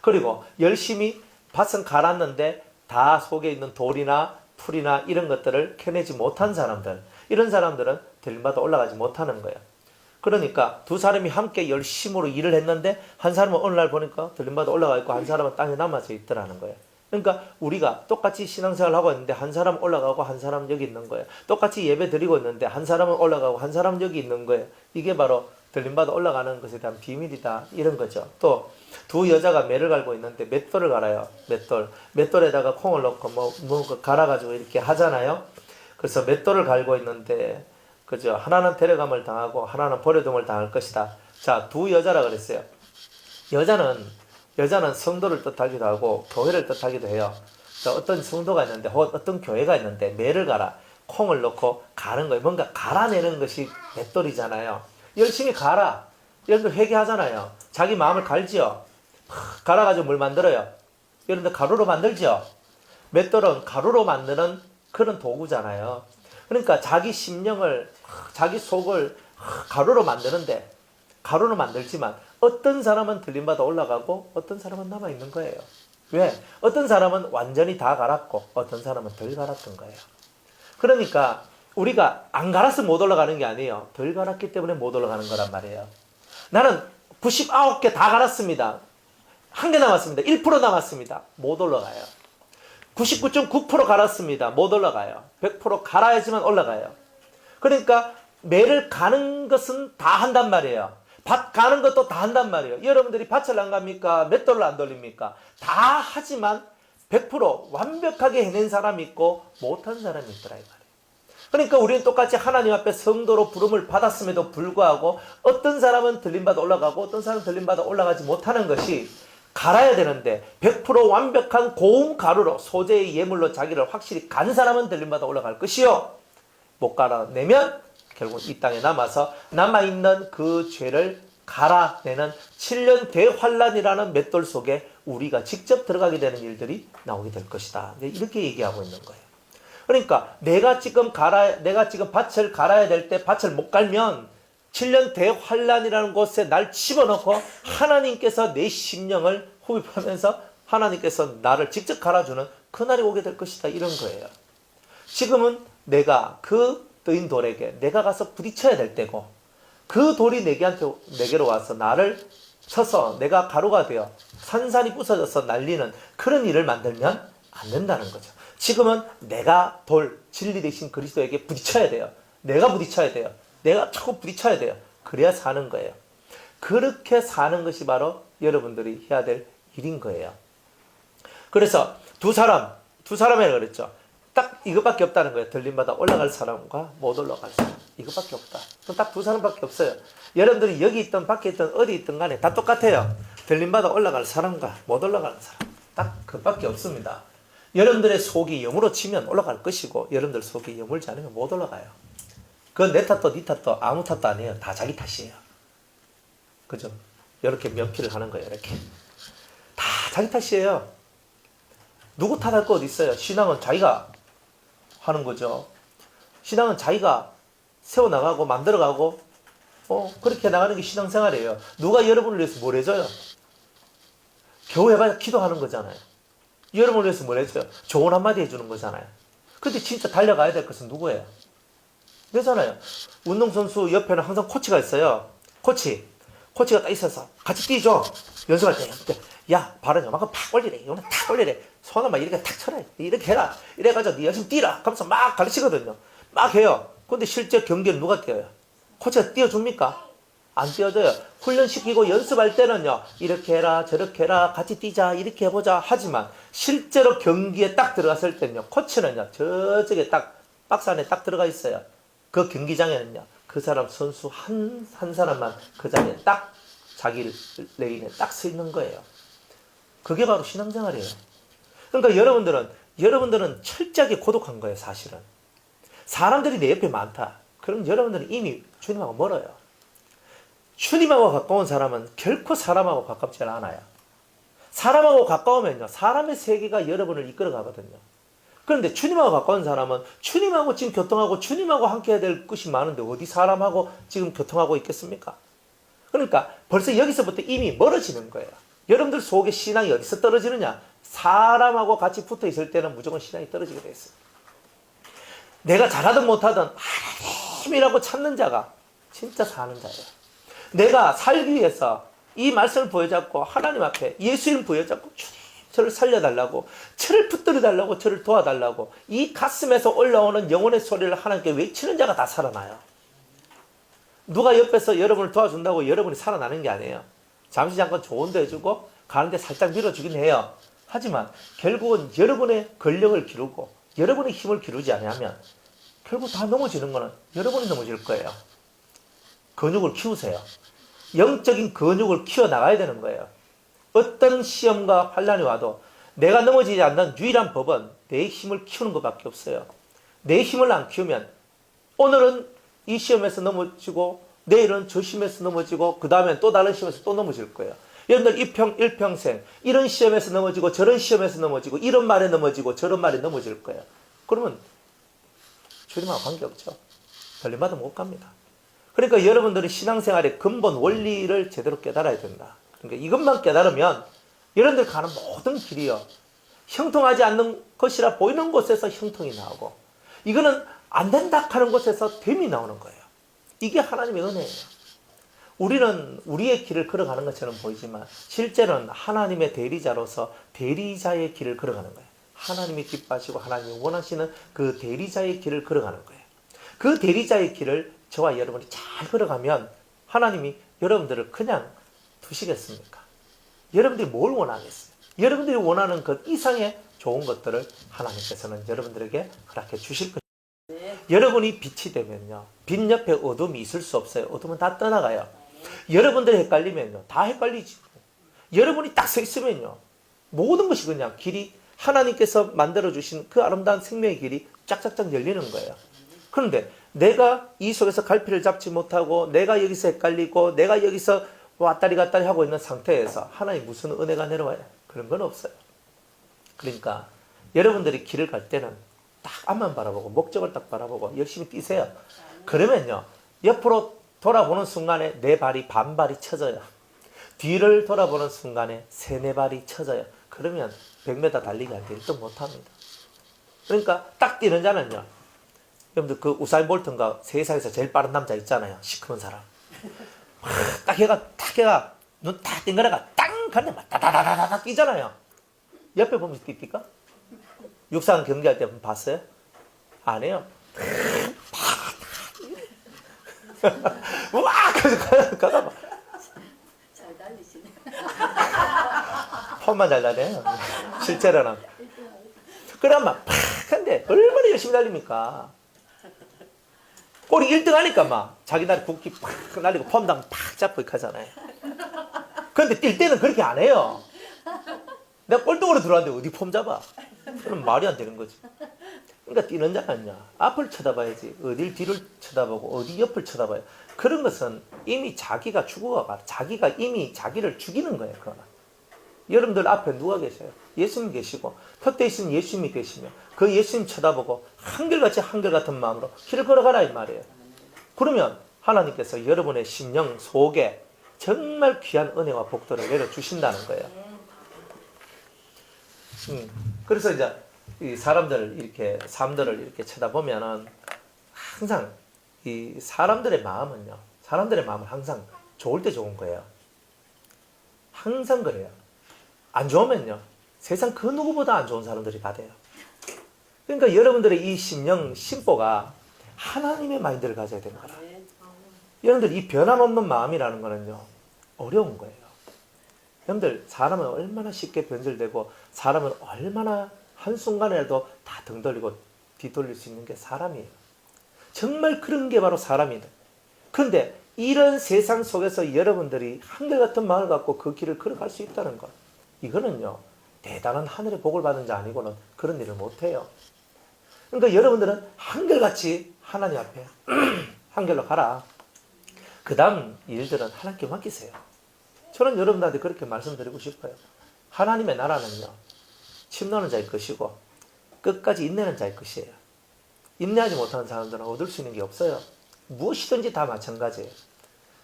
그리고 열심히 밭은 갈았는데 다 속에 있는 돌이나 풀이나 이런 것들을 캐내지 못한 사람들, 이런 사람들은 들림받아 올라가지 못하는 거예요. 그러니까 두 사람이 함께 열심으로 일을 했는데 한 사람은 어느 날 보니까 들림받아 올라가 있고 한 사람은 땅에 남아서 있더라는 거예요. 그러니까 우리가 똑같이 신앙생활을 하고 있는데 한 사람은 올라가고 한 사람은 여기 있는 거예요. 똑같이 예배 드리고 있는데 한 사람은 올라가고 한 사람은 여기 있는 거예요. 이게 바로 들림받아 올라가는 것에 대한 비밀이다, 이런 거죠. 또 두 여자가 매를 갈고 있는데 맷돌을 갈아요. 맷돌에다가 콩을 넣고 뭐 갈아가지고 이렇게 하잖아요. 그래서 맷돌을 갈고 있는데 그죠? 하나는 데려감을 당하고 하나는 버려둠을 당할 것이다. 자, 두 여자라 그랬어요. 여자는 성도를 뜻하기도 하고 교회를 뜻하기도 해요. 자, 어떤 성도가 있는데 어떤 교회가 있는데 매를 갈아 콩을 넣고 가는 거예요. 뭔가 갈아내는 것이 맷돌이잖아요. 열심히 갈아. 여러분들 회개하잖아요. 자기 마음을 갈지요. 갈아가지고 뭘 만들어요. 여러분들 가루로 만들지요. 맷돌은 가루로 만드는 그런 도구잖아요. 그러니까 자기 심령을, 자기 속을 가루로 만드는데, 가루로 만들지만 어떤 사람은 들림받아 올라가고 어떤 사람은 남아있는 거예요. 왜? 어떤 사람은 완전히 다 갈았고 어떤 사람은 덜 갈았던 거예요. 그러니까 우리가 안 갈아서 못 올라가는 게 아니에요. 덜 갈았기 때문에 못 올라가는 거란 말이에요. 나는 99개 다 갈았습니다. 1개 남았습니다. 1% 남았습니다. 못 올라가요. 99.9% 갈았습니다. 못 올라가요. 100% 갈아야지만 올라가요. 그러니까 매를 가는 것은 다 한단 말이에요. 밭 가는 것도 다 한단 말이에요. 여러분들이 밭을 안 갑니까? 맷돌을 안 돌립니까? 다 하지만 100% 완벽하게 해낸 사람이 있고 못한 사람이 있더라, 이 말이에요. 그러니까 우리는 똑같이 하나님 앞에 성도로 부름을 받았음에도 불구하고 어떤 사람은 들림받아 올라가고 어떤 사람은 들림받아 올라가지 못하는 것이, 갈아야 되는데 100% 완벽한 고운 가루로 소재의 예물로 자기를 확실히 간 사람은 들림받아 올라갈 것이요, 못 갈아내면 결국 이 땅에 남아서 남아있는 그 죄를 갈아내는 7년 대환란이라는 맷돌 속에 우리가 직접 들어가게 되는 일들이 나오게 될 것이다. 이렇게 얘기하고 있는 거예요. 그러니까 내가 지금 밭을 갈아야 될 때 밭을 못 갈면 7년 대환란이라는 곳에 날 집어넣고 하나님께서 내 심령을 흡입하면서 하나님께서 나를 직접 갈아주는 그날이 오게 될 것이다, 이런 거예요. 지금은 내가 그 뜨인 돌에게 내가 가서 부딪혀야 될 때고, 그 돌이 내게로 와서 나를 쳐서 내가 가루가 되어 산산이 부서져서 날리는 그런 일을 만들면 안 된다는 거죠. 지금은 내가 진리 되신 그리스도에게 부딪혀야 돼요. 내가 부딪혀야 돼요. 내가 자꾸 부딪혀야 돼요. 그래야 사는 거예요. 그렇게 사는 것이 바로 여러분들이 해야 될 일인 거예요. 그래서 두 사람이라고 그랬죠. 딱 이것밖에 없다는 거예요. 들림받아 올라갈 사람과 못 올라갈 사람. 이것밖에 없다. 딱 두 사람밖에 없어요. 여러분들이 여기 있든 밖에 있든 어디 있든 간에 다 똑같아요. 들림받아 올라갈 사람과 못 올라가는 사람. 딱 그것밖에 없습니다. 여러분들의 속이 영으로 치면 올라갈 것이고, 여러분들 속이 영물지 않으면 못 올라가요. 그건 내 탓도 네 탓도 아무 탓도 아니에요. 다 자기 탓이에요. 그죠? 이렇게 면피를 하는 거예요. 이렇게 다 자기 탓이에요. 누구 탓할 거 어디 있어요? 신앙은 자기가 하는 거죠. 신앙은 자기가 세워나가고 만들어가고 그렇게 나가는 게 신앙생활이에요. 누가 여러분을 위해서 뭘 해줘요? 겨우 해봐야 기도하는 거잖아요. 여러분을 위해서 뭘 해줘요? 조언 한마디 해주는 거잖아요. 근데 진짜 달려가야 될 것은 누구예요? 그렇잖아요. 운동선수 옆에는 항상 코치가 있어요. 코치가 딱 있어서 같이 뛰죠. 연습할 때. 야, 발은 요만큼 팍 올리래. 요만큼 탁 올리래. 손을 막 이렇게 탁 쳐라. 이렇게 해라. 이래가지고 네 열심히 뛰라. 하면서 막 가르치거든요. 막 해요. 근데 실제 경기를 누가 뛰어요? 코치가 띄워줍니까? 안 띄워줘요. 훈련시키고 연습할 때는요, 이렇게 해라, 저렇게 해라, 같이 뛰자, 이렇게 해보자 하지만 실제로 경기에 딱 들어갔을 때는요, 코치는요, 저쪽에 딱 박스 안에 딱 들어가 있어요. 그 경기장에는요, 그 사람 선수 한 사람만 그 자리에 딱 자기 레인에 딱 서 있는 거예요. 그게 바로 신앙생활이에요. 그러니까 여러분들은 철저하게 고독한 거예요, 사실은. 사람들이 내 옆에 많다. 그럼 여러분들은 이미 주님하고 멀어요. 주님하고 가까운 사람은 결코 사람하고 가깝지 않아요. 사람하고 가까우면요, 사람의 세계가 여러분을 이끌어 가거든요. 그런데 주님하고 가까운 사람은 주님하고 지금 교통하고 주님하고 함께 해야 될 것이 많은데 어디 사람하고 지금 교통하고 있겠습니까? 그러니까 벌써 여기서부터 이미 멀어지는 거예요. 여러분들 속에 신앙이 어디서 떨어지느냐? 사람하고 같이 붙어 있을 때는 무조건 신앙이 떨어지게 돼 있어요. 내가 잘하든 못하든 하나님이라고 찾는 자가 진짜 사는 자예요. 내가 살기 위해서 이 말씀을 부여잡고 하나님 앞에 예수님 부여잡고 주님 저를 살려달라고, 저를 붙들어달라고, 저를 도와달라고 이 가슴에서 올라오는 영혼의 소리를 하나님께 외치는 자가 다 살아나요. 누가 옆에서 여러분을 도와준다고 여러분이 살아나는 게 아니에요. 잠시 잠깐 조언도 해주고 가는데 살짝 밀어주긴 해요. 하지만 결국은 여러분의 권력을 기르고 여러분의 힘을 기르지 않으면 결국 다 넘어지는 거는 여러분이 넘어질 거예요. 근육을 키우세요. 영적인 근육을 키워나가야 되는 거예요. 어떤 시험과 환난이 와도 내가 넘어지지 않는 유일한 법은 내 힘을 키우는 것밖에 없어요. 내 힘을 안 키우면 오늘은 이 시험에서 넘어지고 내일은 저 시험에서 넘어지고 그 다음엔 또 다른 시험에서 또 넘어질 거예요. 여러분들 일평생 이런 시험에서 넘어지고 저런 시험에서 넘어지고 이런 말에 넘어지고 저런 말에 넘어질 거예요. 그러면 주님하고 관계없죠. 별림마다 못 갑니다. 그러니까 여러분들이 신앙생활의 근본 원리를 제대로 깨달아야 된다. 그러니까 이것만 깨달으면 여러분들 가는 모든 길이요, 형통하지 않는 것이라 보이는 곳에서 형통이 나오고 이거는 안 된다 하는 곳에서 됨이 나오는 거예요. 이게 하나님의 은혜예요. 우리는 우리의 길을 걸어가는 것처럼 보이지만 실제로는 하나님의 대리자로서 대리자의 길을 걸어가는 거예요. 하나님이 기뻐하시고 하나님이 원하시는 그 대리자의 길을 걸어가는 거예요. 그 대리자의 길을 저와 여러분이 잘 걸어가면 하나님이 여러분들을 그냥 두시겠습니까? 여러분들이 뭘 원하겠어요? 여러분들이 원하는 것 이상의 좋은 것들을 하나님께서는 여러분들에게 허락해 주실 것입니다. 여러분이 빛이 되면요, 빛 옆에 어둠이 있을 수 없어요. 어둠은 다 떠나가요. 여러분들이 헷갈리면요, 다 헷갈리지. 여러분이 딱 서 있으면요, 모든 것이 그냥 길이 하나님께서 만들어주신 그 아름다운 생명의 길이 쫙쫙쫙 열리는 거예요. 그런데 내가 이 속에서 갈피를 잡지 못하고 내가 여기서 헷갈리고 내가 여기서 왔다리 갔다리 하고 있는 상태에서 하나님 무슨 은혜가 내려와요? 그런 건 없어요. 그러니까 여러분들이 길을 갈 때는 딱 앞만 바라보고 목적을 딱 바라보고 열심히 뛰세요. 그러면요, 옆으로 돌아보는 순간에 내 발이 반발이 쳐져요. 뒤를 돌아보는 순간에 세네 발이 쳐져요. 그러면 100m 달리기 할 때 1등 못합니다. 그러니까 딱 뛰는 자는요, 여러분들 그 우사인 볼트인가 세상에서 제일 빠른 남자 있잖아요. 시커먼 사람. 딱 해가 눈 딱 뜬 거라가 땅 가면 따다다다다 뛰잖아요. 옆에 보면 뜁니까? 육상 경기할 때 봤어요? 안 해요. 와! 가다 막. 잘 달리시네. 폰만 잘 다녀요. 실제로는. 그럼 막 근데 얼마나 열심히 달립니까? 꼬리 1등 하니까 막 자기 다리 붓기 팍 날리고 폼당 팍 잡고 이렇게 하잖아요. 그런데 뛸 때는 그렇게 안 해요. 내가 꼴등으로 들어왔는데 어디 폼 잡아? 그럼 말이 안 되는 거지. 그러니까 뛰는 자는요, 앞을 쳐다봐야지 어딜 뒤를 쳐다보고 어디 옆을 쳐다봐요. 그런 것은 이미 자기가 죽어가 자기가 이미 자기를 죽이는 거예요. 그거는. 여러분들 앞에 누가 계셔요? 예수님 계시고 곁에 있으면 예수님이 계시며 그 예수님 쳐다보고 한결같이 한결같은 마음으로 길을 걸어가라 이 말이에요. 그러면 하나님께서 여러분의 심령 속에 정말 귀한 은혜와 복들을 내려주신다는 거예요. 그래서 이제 이 사람들 이렇게 삶들을 이렇게 쳐다보면은 항상 이 사람들의 마음은 항상 좋을 때 좋은 거예요. 항상 그래요. 안 좋으면요, 세상 그 누구보다 안 좋은 사람들이 다 돼요. 그러니까 여러분들의 이 심령 심보가 하나님의 마인드를 가져야 되는 거라. 여러분들 이 변함없는 마음이라는 거는요, 어려운 거예요. 여러분들 사람은 얼마나 쉽게 변절되고 사람은 얼마나 한순간에라도 다 등 돌리고 뒤돌릴 수 있는 게 사람이에요. 정말 그런 게 바로 사람이다. 그런데 이런 세상 속에서 여러분들이 한결같은 마음을 갖고 그 길을 걸어갈 수 있다는 것, 이거는요, 대단한 하늘의 복을 받은 자 아니고는 그런 일을 못해요. 그러니까 여러분들은 한결같이 하나님 앞에 한결로 가라. 그 다음 일들은 하나님께 맡기세요. 저는 여러분들한테 그렇게 말씀드리고 싶어요. 하나님의 나라는요, 침노하는 자의 것이고 끝까지 인내하는 자의 것이에요. 인내하지 못하는 사람들은 얻을 수 있는 게 없어요. 무엇이든지 다 마찬가지예요.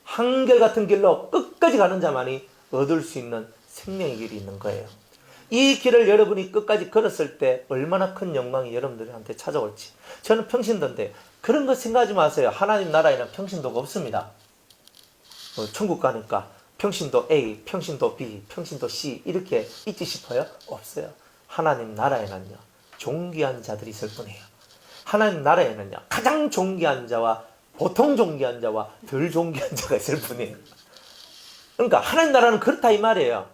한결같은 길로 끝까지 가는 자만이 얻을 수 있는 생명의 길이 있는 거예요. 이 길을 여러분이 끝까지 걸었을 때 얼마나 큰 영광이 여러분들한테 찾아올지. 저는 평신도인데 그런 거 생각하지 마세요. 하나님 나라에는 평신도가 없습니다. 천국 가니까 평신도 A, 평신도 B, 평신도 C 이렇게 있지 싶어요? 없어요. 하나님 나라에는요, 존귀한 자들이 있을 뿐이에요. 하나님 나라에는요, 가장 존귀한 자와 보통 존귀한 자와 덜 존귀한 자가 있을 뿐이에요. 그러니까 하나님 나라는 그렇다 이 말이에요.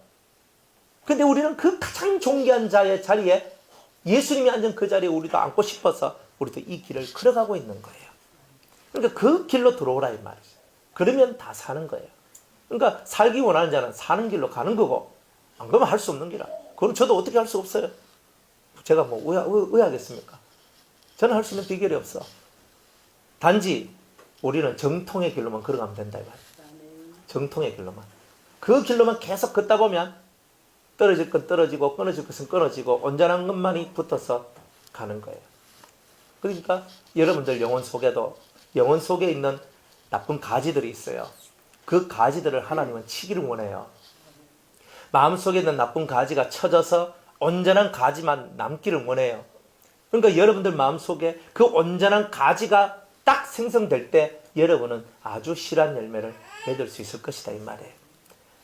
근데 우리는 그 가장 존귀한 자의 자리에 예수님이 앉은 그 자리에 우리도 앉고 싶어서 우리도 이 길을 걸어가고 있는 거예요. 그러니까 그 길로 들어오라 이 말이죠. 그러면 다 사는 거예요. 그러니까 살기 원하는 자는 사는 길로 가는 거고, 안 그러면 할 수 없는 길이라. 그럼 저도 어떻게 할 수 없어요. 제가 뭐 왜 하겠습니까? 저는 할 수 있는 비결이 없어. 단지 우리는 정통의 길로만 걸어가면 된다 이 말이에요. 정통의 길로만. 그 길로만 계속 걷다 보면 떨어질 건 떨어지고 끊어질 것은 끊어지고 온전한 것만이 붙어서 가는 거예요. 그러니까 여러분들 영혼 속에 있는 나쁜 가지들이 있어요. 그 가지들을 하나님은 치기를 원해요. 마음속에 있는 나쁜 가지가 쳐져서 온전한 가지만 남기를 원해요. 그러니까 여러분들 마음속에 그 온전한 가지가 딱 생성될 때 여러분은 아주 실한 열매를 맺을 수 있을 것이다 이 말이에요.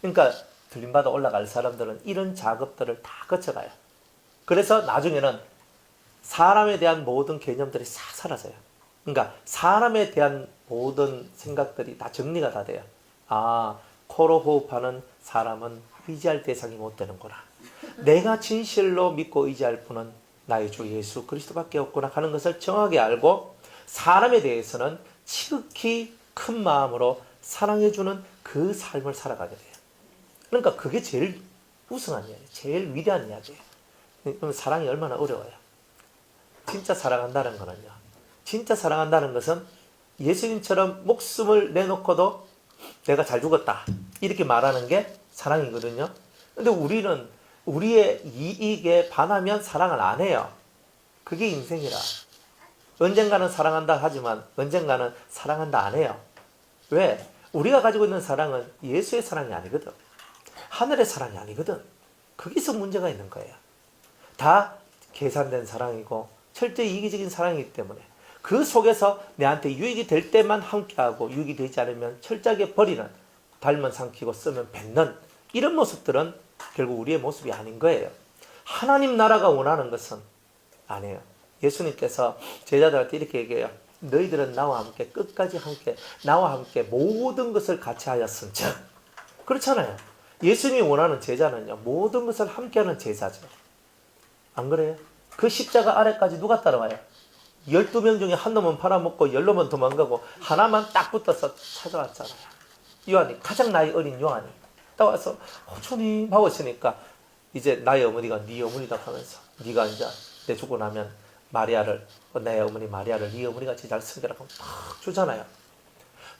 그러니까 들림받아 올라갈 사람들은 이런 작업들을 다 거쳐가요. 그래서 나중에는 사람에 대한 모든 개념들이 싹 사라져요. 그러니까 사람에 대한 모든 생각들이 다 정리가 다 돼요. 아, 코로 호흡하는 사람은 의지할 대상이 못 되는구나. 내가 진실로 믿고 의지할 분은 나의 주 예수 그리스도밖에 없구나 하는 것을 정확하게 알고 사람에 대해서는 지극히 큰 마음으로 사랑해주는 그 삶을 살아가게 돼요. 그러니까 그게 제일 우승한 이야기예요. 제일 위대한 이야기예요. 그럼 사랑이 얼마나 어려워요. 진짜 사랑한다는 거는요. 진짜 사랑한다는 것은 예수님처럼 목숨을 내놓고도 내가 잘 죽었다 이렇게 말하는 게 사랑이거든요. 근데 우리는 우리의 이익에 반하면 사랑을 안 해요. 그게 인생이라. 언젠가는 사랑한다 하지만 언젠가는 사랑한다 안 해요. 왜? 우리가 가지고 있는 사랑은 예수의 사랑이 아니거든. 하늘의 사랑이 아니거든. 거기서 문제가 있는 거예요. 다 계산된 사랑이고 철저히 이기적인 사랑이기 때문에 그 속에서 내한테 유익이 될 때만 함께하고 유익이 되지 않으면 철저하게 버리는, 달면 삼키고 쓰면 뱉는 이런 모습들은 결국 우리의 모습이 아닌 거예요. 하나님 나라가 원하는 것은 아니에요. 예수님께서 제자들한테 이렇게 얘기해요. 너희들은 나와 함께 끝까지 함께 나와 함께 모든 것을 같이 하였은즉. 그렇잖아요. 예수님이 원하는 제자는요, 모든 것을 함께하는 제자죠. 안 그래요? 그 십자가 아래까지 누가 따라와요? 12명 중에 한 놈은 팔아먹고 10놈은 도망가고 하나만 딱 붙어서 찾아왔잖아요. 요한이, 가장 나이 어린 요한이 딱 와서 주님 하고 있으니까 이제 나의 어머니가 네 어머니다 하면서 네가 이제 내 죽고 나면 마리아를, 내 어머니 마리아를 네 어머니같이 잘 섬겨라고 탁 주잖아요.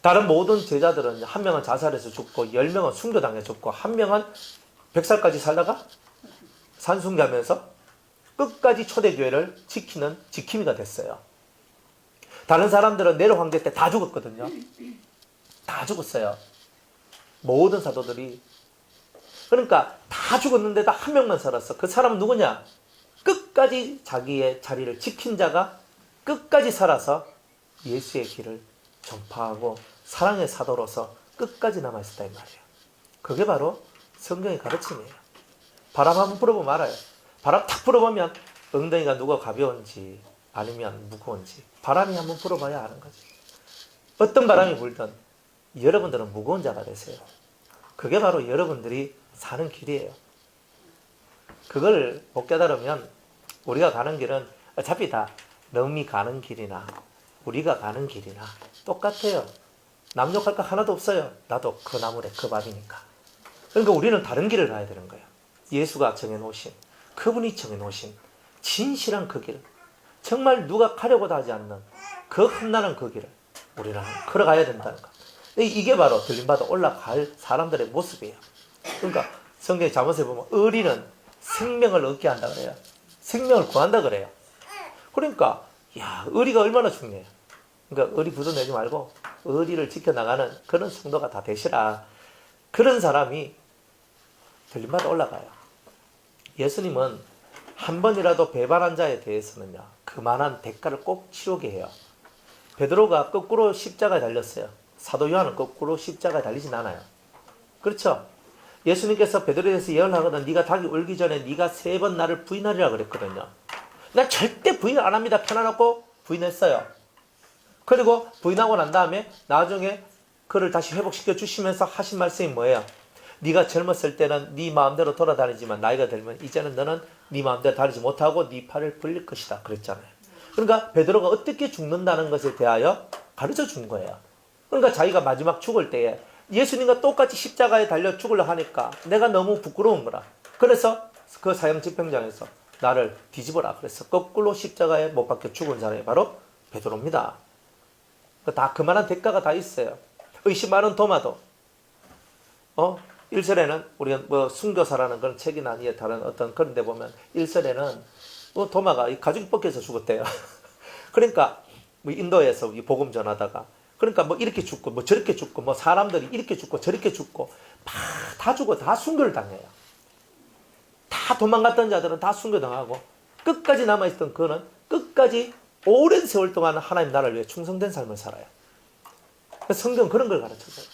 다른 모든 제자들은 한 명은 자살해서 죽고 10명은 순교당해 죽고 한 명은 100살까지 살다가 산순교하면서 끝까지 초대교회를 지키는 지킴이가 됐어요. 다른 사람들은 네로 황제 때 다 죽었거든요. 다 죽었어요. 모든 사도들이. 그러니까 다 죽었는데도 한 명만 살았어. 그 사람은 누구냐? 끝까지 자기의 자리를 지킨 자가 끝까지 살아서 예수의 길을 전파하고 사랑의 사도로서 끝까지 남아있었다 이 말이에요. 그게 바로 성경의 가르침이에요. 바람 한번 불어보면 알아요. 바람 탁 불어보면 엉덩이가 누가 가벼운지 아니면 무거운지 바람이 한번 불어봐야 아는 거지. 어떤 바람이 불든 여러분들은 무거운 자가 되세요. 그게 바로 여러분들이 사는 길이에요. 그걸 못 깨달으면 우리가 가는 길은 어차피 다 남이 가는 길이나 우리가 가는 길이나 똑같아요. 남 욕할 거 하나도 없어요. 나도 그 나무래 그 밥이니까. 그러니까 우리는 다른 길을 가야 되는 거예요. 예수가 정해놓으신, 그분이 정해놓으신 진실한 그 길, 정말 누가 가려고도 하지 않는 그 험난한 그 길을 우리는 걸어가야 된다는 것. 이게 바로 들림받아 올라갈 사람들의 모습이에요. 그러니까 성경에 잠언에 보면 의리는 생명을 얻게 한다 그래요. 생명을 구한다 그래요. 그러니까 야, 의리가 얼마나 중요해요. 그러니까 의리 부도 내지 말고 의리를 지켜나가는 그런 성도가 다 되시라. 그런 사람이 들림마다 올라가요. 예수님은 한 번이라도 배반한 자에 대해서는요, 그만한 대가를 꼭 치르게 해요. 베드로가 거꾸로 십자가에 달렸어요. 사도 요한은 거꾸로 십자가에 달리진 않아요. 그렇죠? 예수님께서 베드로에 대해서 예언을 하거든. 네가 닭이 울기 전에 네가 3번 나를 부인하리라 그랬거든요. 난 절대 부인 안 합니다. 펴놔놓고 부인했어요. 그리고 부인하고 난 다음에 나중에 그를 다시 회복시켜 주시면서 하신 말씀이 뭐예요? 네가 젊었을 때는 네 마음대로 돌아다니지만 나이가 들면 이제는 너는 네 마음대로 다니지 못하고 네 팔을 벌릴 것이다 그랬잖아요. 그러니까 베드로가 어떻게 죽는다는 것에 대하여 가르쳐 준 거예요. 그러니까 자기가 마지막 죽을 때에 예수님과 똑같이 십자가에 달려 죽으려 하니까 내가 너무 부끄러운 거라. 그래서 그 사형 집행장에서 나를 뒤집어라. 그래서 거꾸로 십자가에 못 박혀 죽은 사람이 바로 베드로입니다. 다 그만한 대가가 다 있어요. 의심 많은 도마도 1절에는 우리가 뭐 순교사라는 그런 책이나 아니에 다른 어떤 그런 데 보면 1절에는 도마가 가죽이 벗겨서 죽었대요. 그러니까 뭐 인도에서 이 복음 전하다가 그러니까 뭐 이렇게 죽고 뭐 저렇게 죽고 뭐 사람들이 이렇게 죽고 저렇게 죽고 다 죽어 다 순교를 당해요. 다 도망갔던 자들은 다 순교당하고 끝까지 남아있던 그는 끝까지 오랜 세월 동안 하나님 나라를 위해 충성된 삶을 살아요. 성경은 그런 걸 가르쳐줘요.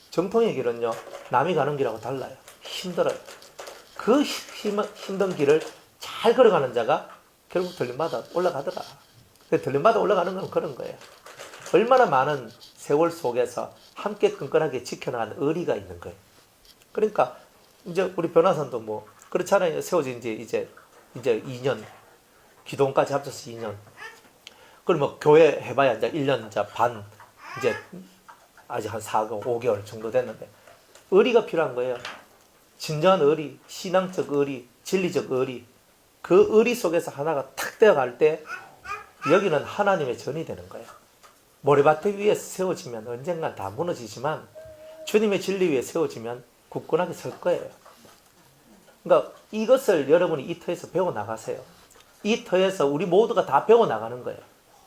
정통의 길은요, 남이 가는 길하고 달라요. 힘들어요. 그 힘든 길을 잘 걸어가는 자가 결국 들림마다 올라가더라. 들림마다 올라가는 건 그런 거예요. 얼마나 많은 세월 속에서 함께 끈끈하게 지켜나가는 의리가 있는 거예요. 그러니까 이제 우리 변화선도 뭐 그렇잖아요. 세워진 지 이제 2년, 기도원까지 합쳐서 2년. 그럼 뭐 교회 해봐야 이제 1년 반, 이제 아직 한 5개월 정도 됐는데 의리가 필요한 거예요. 진정한 의리, 신앙적 의리, 진리적 의리. 그 의리 속에서 하나가 탁 되어갈 때 여기는 하나님의 전이 되는 거예요. 모래밭에 위에 세워지면 언젠간 다 무너지지만 주님의 진리 위에 세워지면 굳건하게 설 거예요. 그러니까 이것을 여러분이 이 터에서 배워나가세요. 이 터에서 우리 모두가 다 배워나가는 거예요.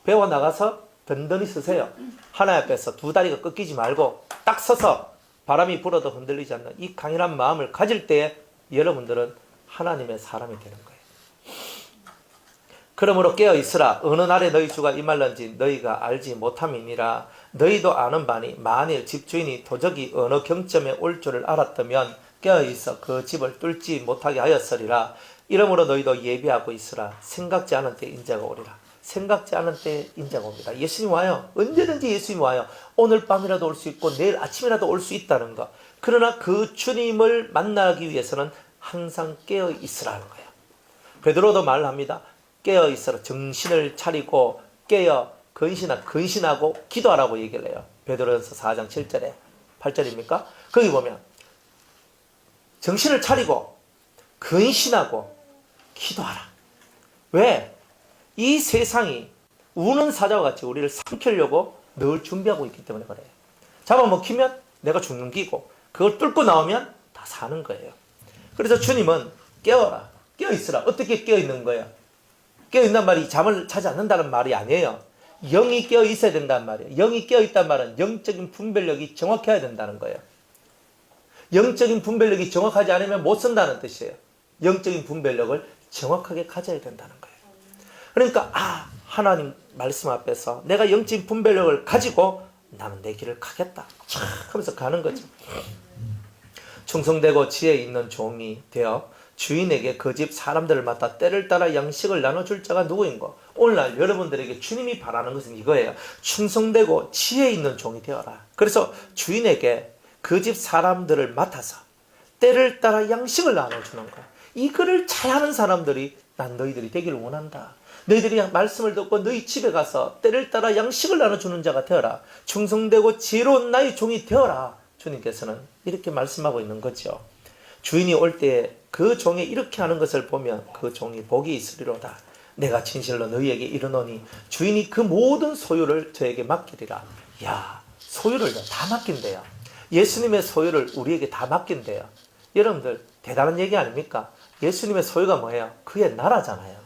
배워나가서 든든히 서세요. 하나님 앞에서 두 다리가 꺾이지 말고 딱 서서 바람이 불어도 흔들리지 않는 이 강인한 마음을 가질 때에 여러분들은 하나님의 사람이 되는 거예요. 그러므로 깨어있으라. 어느 날에 너희 주가 임할런지 너희가 알지 못함이니라. 너희도 아는 바니 만일 집주인이 도적이 어느 경점에 올 줄을 알았다면 깨어있어 그 집을 뚫지 못하게 하였으리라. 이러므로 너희도 예비하고 있으라. 생각지 않은 때 인자가 오리라. 생각지 않은 때 인자가 옵니다. 예수님 와요. 언제든지 예수님 와요. 오늘 밤이라도 올 수 있고 내일 아침이라도 올 수 있다는 거. 그러나 그 주님을 만나기 위해서는 항상 깨어있으라는 거예요. 베드로도 말합니다. 깨어있어라. 정신을 차리고 깨어 근신하고 기도하라고 얘기를 해요. 베드로전서 4장 7절에 8절입니까? 거기 보면 정신을 차리고 근신하고 기도하라. 왜? 이 세상이 우는 사자와 같이 우리를 삼키려고 늘 준비하고 있기 때문에 그래요. 잡아먹히면 내가 죽는 기고 그걸 뚫고 나오면 다 사는 거예요. 그래서 주님은 깨어라. 깨어있으라. 어떻게 깨어있는 거예요? 깨어있는 말이 잠을 자지 않는다는 말이 아니에요. 영이 깨어있어야 된다는 말이에요. 영이 깨어있다는 말은 영적인 분별력이 정확해야 된다는 거예요. 영적인 분별력이 정확하지 않으면 못 쓴다는 뜻이에요. 영적인 분별력을 정확하게 가져야 된다는 거예요. 그러니까 하나님 말씀 앞에서 내가 영적인 분별력을 가지고 나는 내 길을 가겠다 하면서 가는 거죠. 충성되고 지혜 있는 종이 되어 주인에게 그 집 사람들을 맡아 때를 따라 양식을 나눠줄 자가 누구인고? 오늘날 여러분들에게 주님이 바라는 것은 이거예요. 충성되고 지혜 있는 종이 되어라. 그래서 주인에게 그 집 사람들을 맡아서 때를 따라 양식을 나눠주는 거야. 이거를 잘하는 사람들이 난 너희들이 되기를 원한다. 너희들이 말씀을 듣고 너희 집에 가서 때를 따라 양식을 나눠주는 자가 되어라. 충성되고 지혜로운 나의 종이 되어라. 주님께서는 이렇게 말씀하고 있는 거죠. 주인이 올 때 그 종이 이렇게 하는 것을 보면 그 종이 복이 있으리로다. 내가 진실로 너희에게 이르노니 주인이 그 모든 소유를 저에게 맡기리라. 야, 소유를 다 맡긴대요. 예수님의 소유를 우리에게 다 맡긴대요. 여러분들 대단한 얘기 아닙니까? 예수님의 소유가 뭐예요? 그의 나라잖아요.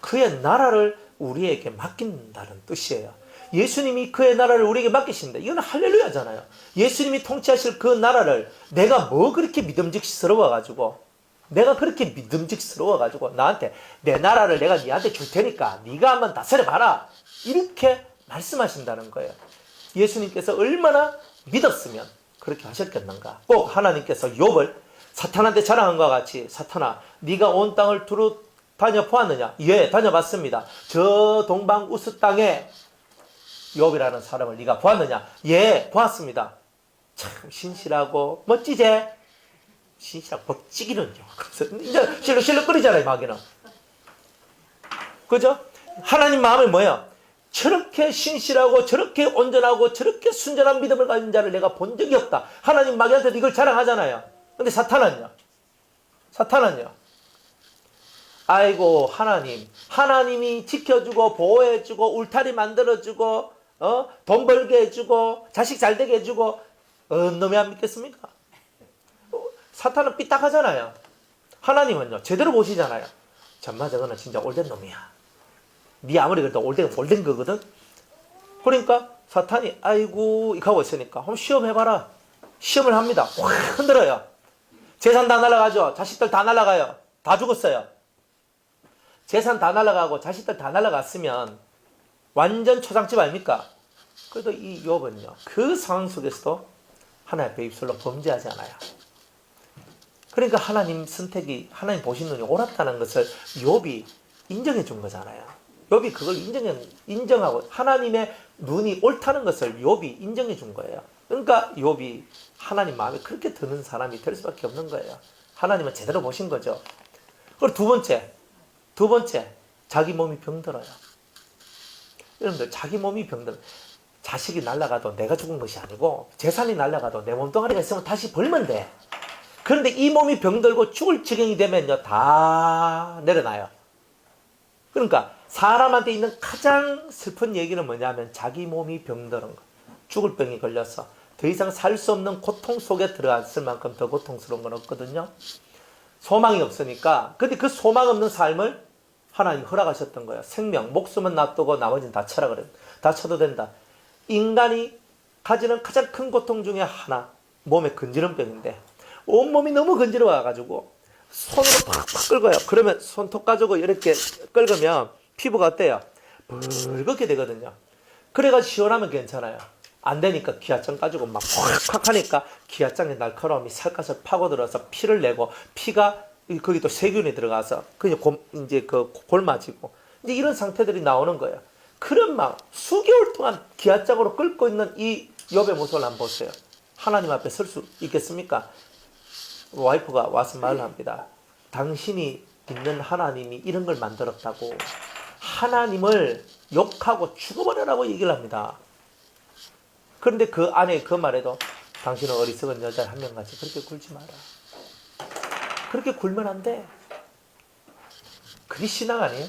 그의 나라를 우리에게 맡긴다는 뜻이에요. 예수님이 그의 나라를 우리에게 맡기신다. 이건 할렐루야잖아요. 예수님이 통치하실 그 나라를 내가 뭐 그렇게 믿음직스러워가지고 내가 그렇게 믿음직스러워가지고 나한테 내 나라를 내가 니한테 줄 테니까 네가 한번 다스려봐라. 이렇게 말씀하신다는 거예요. 예수님께서 얼마나 믿었으면 그렇게 하셨겠는가. 꼭 하나님께서 욥을 사탄한테 자랑한 것과 같이 사탄아 네가 온 땅을 두루 다녀보았느냐? 예, 다녀봤습니다. 저 동방 우스 땅에 욥이라는 사람을 네가 보았느냐? 예, 보았습니다. 참 신실하고 멋지제? 신실하고 멋지기는요. 그래서 이제 실룩실룩거리잖아요, 마귀는. 그죠? 하나님 마음이 뭐예요? 저렇게 신실하고 저렇게 온전하고 저렇게 순전한 믿음을 가진 자를 내가 본 적이 없다. 하나님 마귀한테도 이걸 자랑하잖아요. 근데 사탄은요? 사탄은요? 아이고 하나님이 지켜주고 보호해주고 울타리 만들어주고 돈 벌게 해주고 자식 잘되게 해주고 놈이 안 믿겠습니까? 사탄은 삐딱하잖아요. 하나님은요 제대로 보시잖아요. 정말 저거는 진짜 올된 놈이야. 네 아무리 그래도 올된 거거든. 그러니까 사탄이 아이고 이렇게 하고 있으니까 한번 시험해봐라. 시험을 합니다. 확 흔들어요. 재산 다 날아가죠. 자식들 다 날아가요. 다 죽었어요. 재산 다 날아가고 자식들 다 날아갔으면 완전 초상집 아닙니까? 그래도 이 욥은요 그 상황 속에서도 하나님 앞에 입술로 범죄하지 않아요. 그러니까 하나님 선택이 하나님 보신 눈이 옳았다는 것을 욥이 인정해 준 거잖아요. 욥이 그걸 인정하고 하나님의 눈이 옳다는 것을 욥이 인정해 준 거예요. 그러니까 욥이 하나님 마음에 그렇게 드는 사람이 될 수밖에 없는 거예요. 하나님은 제대로 보신 거죠. 그리고 두 번째, 자기 몸이 병들어요. 여러분들, 자기 몸이 병들어요. 자식이 날아가도 내가 죽은 것이 아니고, 재산이 날아가도 내 몸뚱아리가 있으면 다시 벌면 돼. 그런데 이 몸이 병들고 죽을 지경이 되면요, 다 내려놔요. 그러니까, 사람한테 있는 가장 슬픈 얘기는 뭐냐면, 자기 몸이 병드는 거. 죽을 병이 걸려서 더 이상 살 수 없는 고통 속에 들어갔을 만큼 더 고통스러운 건 없거든요. 소망이 없으니까. 근데 그 소망 없는 삶을 하나님 허락하셨던 거예요. 생명, 목숨은 놔두고 나머지는 다 쳐라 그래요. 다 쳐도 된다. 인간이 가지는 가장 큰 고통 중에 하나, 몸에 근지름 병인데 온몸이 너무 근지러워가지고 손으로 팍팍 긁어요. 그러면 손톱 가지고 이렇게 긁으면 피부가 어때요? 붉게 되거든요. 그래가지고 시원하면 괜찮아요. 안 되니까 기아장 가지고 막 팍팍 하니까 기아장의 날카로움이 살갗을 파고들어서 피를 내고 피가 거기 또 세균이 들어가서 이제 그 골마지고 이제 이런 상태들이 나오는 거예요. 그런 막 수개월 동안 기아장으로 끓고 있는 이 욥의 모습을 한번 보세요. 하나님 앞에 설 수 있겠습니까? 와이프가 와서 말을 합니다. 당신이 믿는 하나님이 이런 걸 만들었다고 하나님을 욕하고 죽어버려라고 얘기를 합니다. 그런데 그 안에 그 말에도 당신은 어리석은 여자 한 명같이 그렇게 굴지 마라. 그렇게 굴면 안 돼. 그게 신앙 아니에요?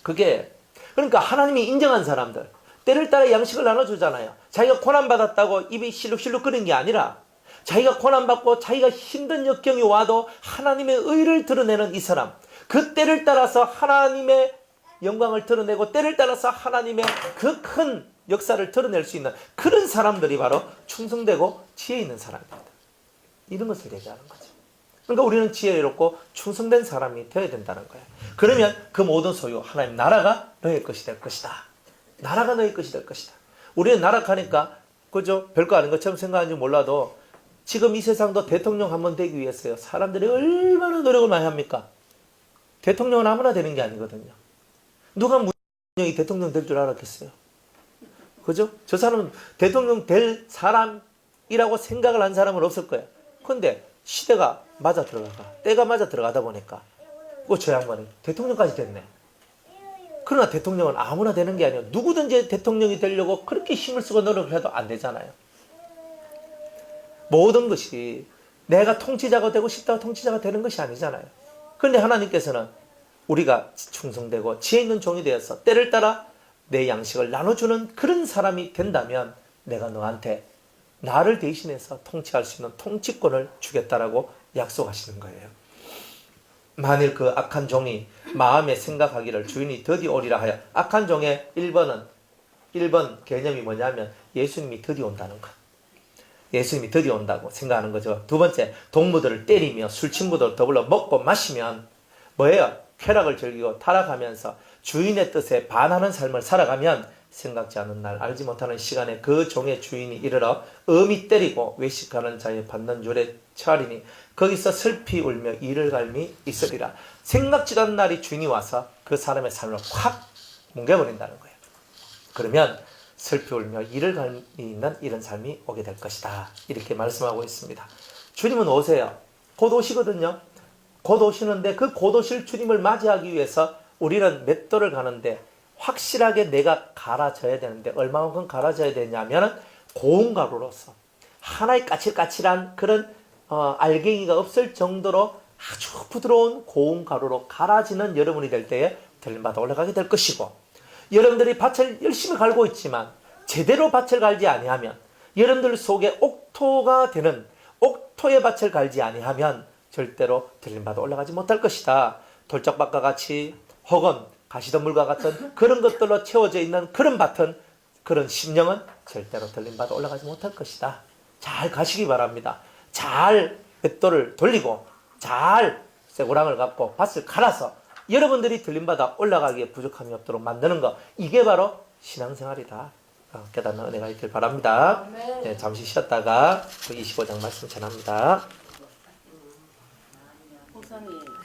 그게 그러니까 하나님이 인정한 사람들 때를 따라 양식을 나눠주잖아요. 자기가 고난받았다고 입이 실룩실룩 끓는 게 아니라 자기가 고난받고 자기가 힘든 역경이 와도 하나님의 의를 드러내는 이 사람, 그 때를 따라서 하나님의 영광을 드러내고 때를 따라서 하나님의 그 큰 역사를 드러낼 수 있는 그런 사람들이 바로 충성되고 지혜 있는 사람입니다. 이런 것을 얘기하는 거죠. 그러니까 우리는 지혜롭고 충성된 사람이 되어야 된다는 거예요. 그러면 그 모든 소유, 하나님 나라가 너의 것이 될 것이다. 나라가 너의 것이 될 것이다. 우리는 나락하니까 그죠? 별거 아닌 것처럼 생각하는지 몰라도 지금 이 세상도 대통령 한번 되기 위해서요. 사람들이 얼마나 노력을 많이 합니까? 대통령은 아무나 되는 게 아니거든요. 누가 문재인이 대통령 될 줄 알았겠어요? 그죠? 저 사람은 대통령 될 사람이라고 생각을 한 사람은 없을 거예요. 그런데 시대가 맞아 들어가가, 때가 맞아 들어가다 보니까 저 양반이 대통령까지 됐네. 그러나 대통령은 아무나 되는 게 아니에요. 누구든지 대통령이 되려고 그렇게 힘을 쓰고 노력을 해도 안 되잖아요. 모든 것이 내가 통치자가 되고 싶다고 통치자가 되는 것이 아니잖아요. 그런데 하나님께서는 우리가 충성되고 지혜 있는 종이 되어서 때를 따라 내 양식을 나눠주는 그런 사람이 된다면 내가 너한테 나를 대신해서 통치할 수 있는 통치권을 주겠다라고 약속하시는 거예요. 만일 그 악한 종이 마음에 생각하기를 주인이 드디어 오리라 하여, 악한 종의 1번 개념이 뭐냐면 예수님이 드디어 온다는 것. 예수님이 드디어 온다고 생각하는 거죠. 두 번째, 동무들을 때리며 술 친구들 더불어 먹고 마시면 뭐예요? 쾌락을 즐기고 타락하면서 주인의 뜻에 반하는 삶을 살아가면 생각지 않은 날 알지 못하는 시간에 그 종의 주인이 이르러 엄히 때리고 외식하는 자의 받는 줄에 처하리니 거기서 슬피 울며 이를 갈미 있으리라. 생각지도 않은 날이 주인이 와서 그 사람의 삶을 확 뭉개버린다는 거예요. 그러면 슬피 울며 이를 갈미는 이런 삶이 오게 될 것이다. 이렇게 말씀하고 있습니다. 주님은 오세요. 곧 오시거든요. 곧 오시는데 그 곧 오실 주님을 맞이하기 위해서 우리는 맷돌을 가는데 확실하게 내가 갈아져야 되는데 얼마만큼 갈아져야 되냐면 고운 가루로서 하나의 까칠까칠한 그런 알갱이가 없을 정도로 아주 부드러운 고운 가루로 갈아지는 여러분이 될 때에 들림받아 올라가게 될 것이고, 여러분들이 밭을 열심히 갈고 있지만 제대로 밭을 갈지 아니하면, 여러분들 속에 옥토가 되는 옥토의 밭을 갈지 아니하면 절대로 들림받아 올라가지 못할 것이다. 돌짝밭과 같이 혹은 가시덤불과 같은 그런 것들로 채워져 있는 그런 밭은, 그런 심령은 절대로 들림받아 올라가지 못할 것이다. 잘 가시기 바랍니다. 잘 맷돌을 돌리고 잘 쇠고랑을 갖고 밭을 갈아서 여러분들이 들림받아 올라가기에 부족함이 없도록 만드는 것, 이게 바로 신앙생활이다. 깨닫는 은혜가 있길 바랍니다. 네, 잠시 쉬었다가 그 25장 말씀 전합니다. 목사님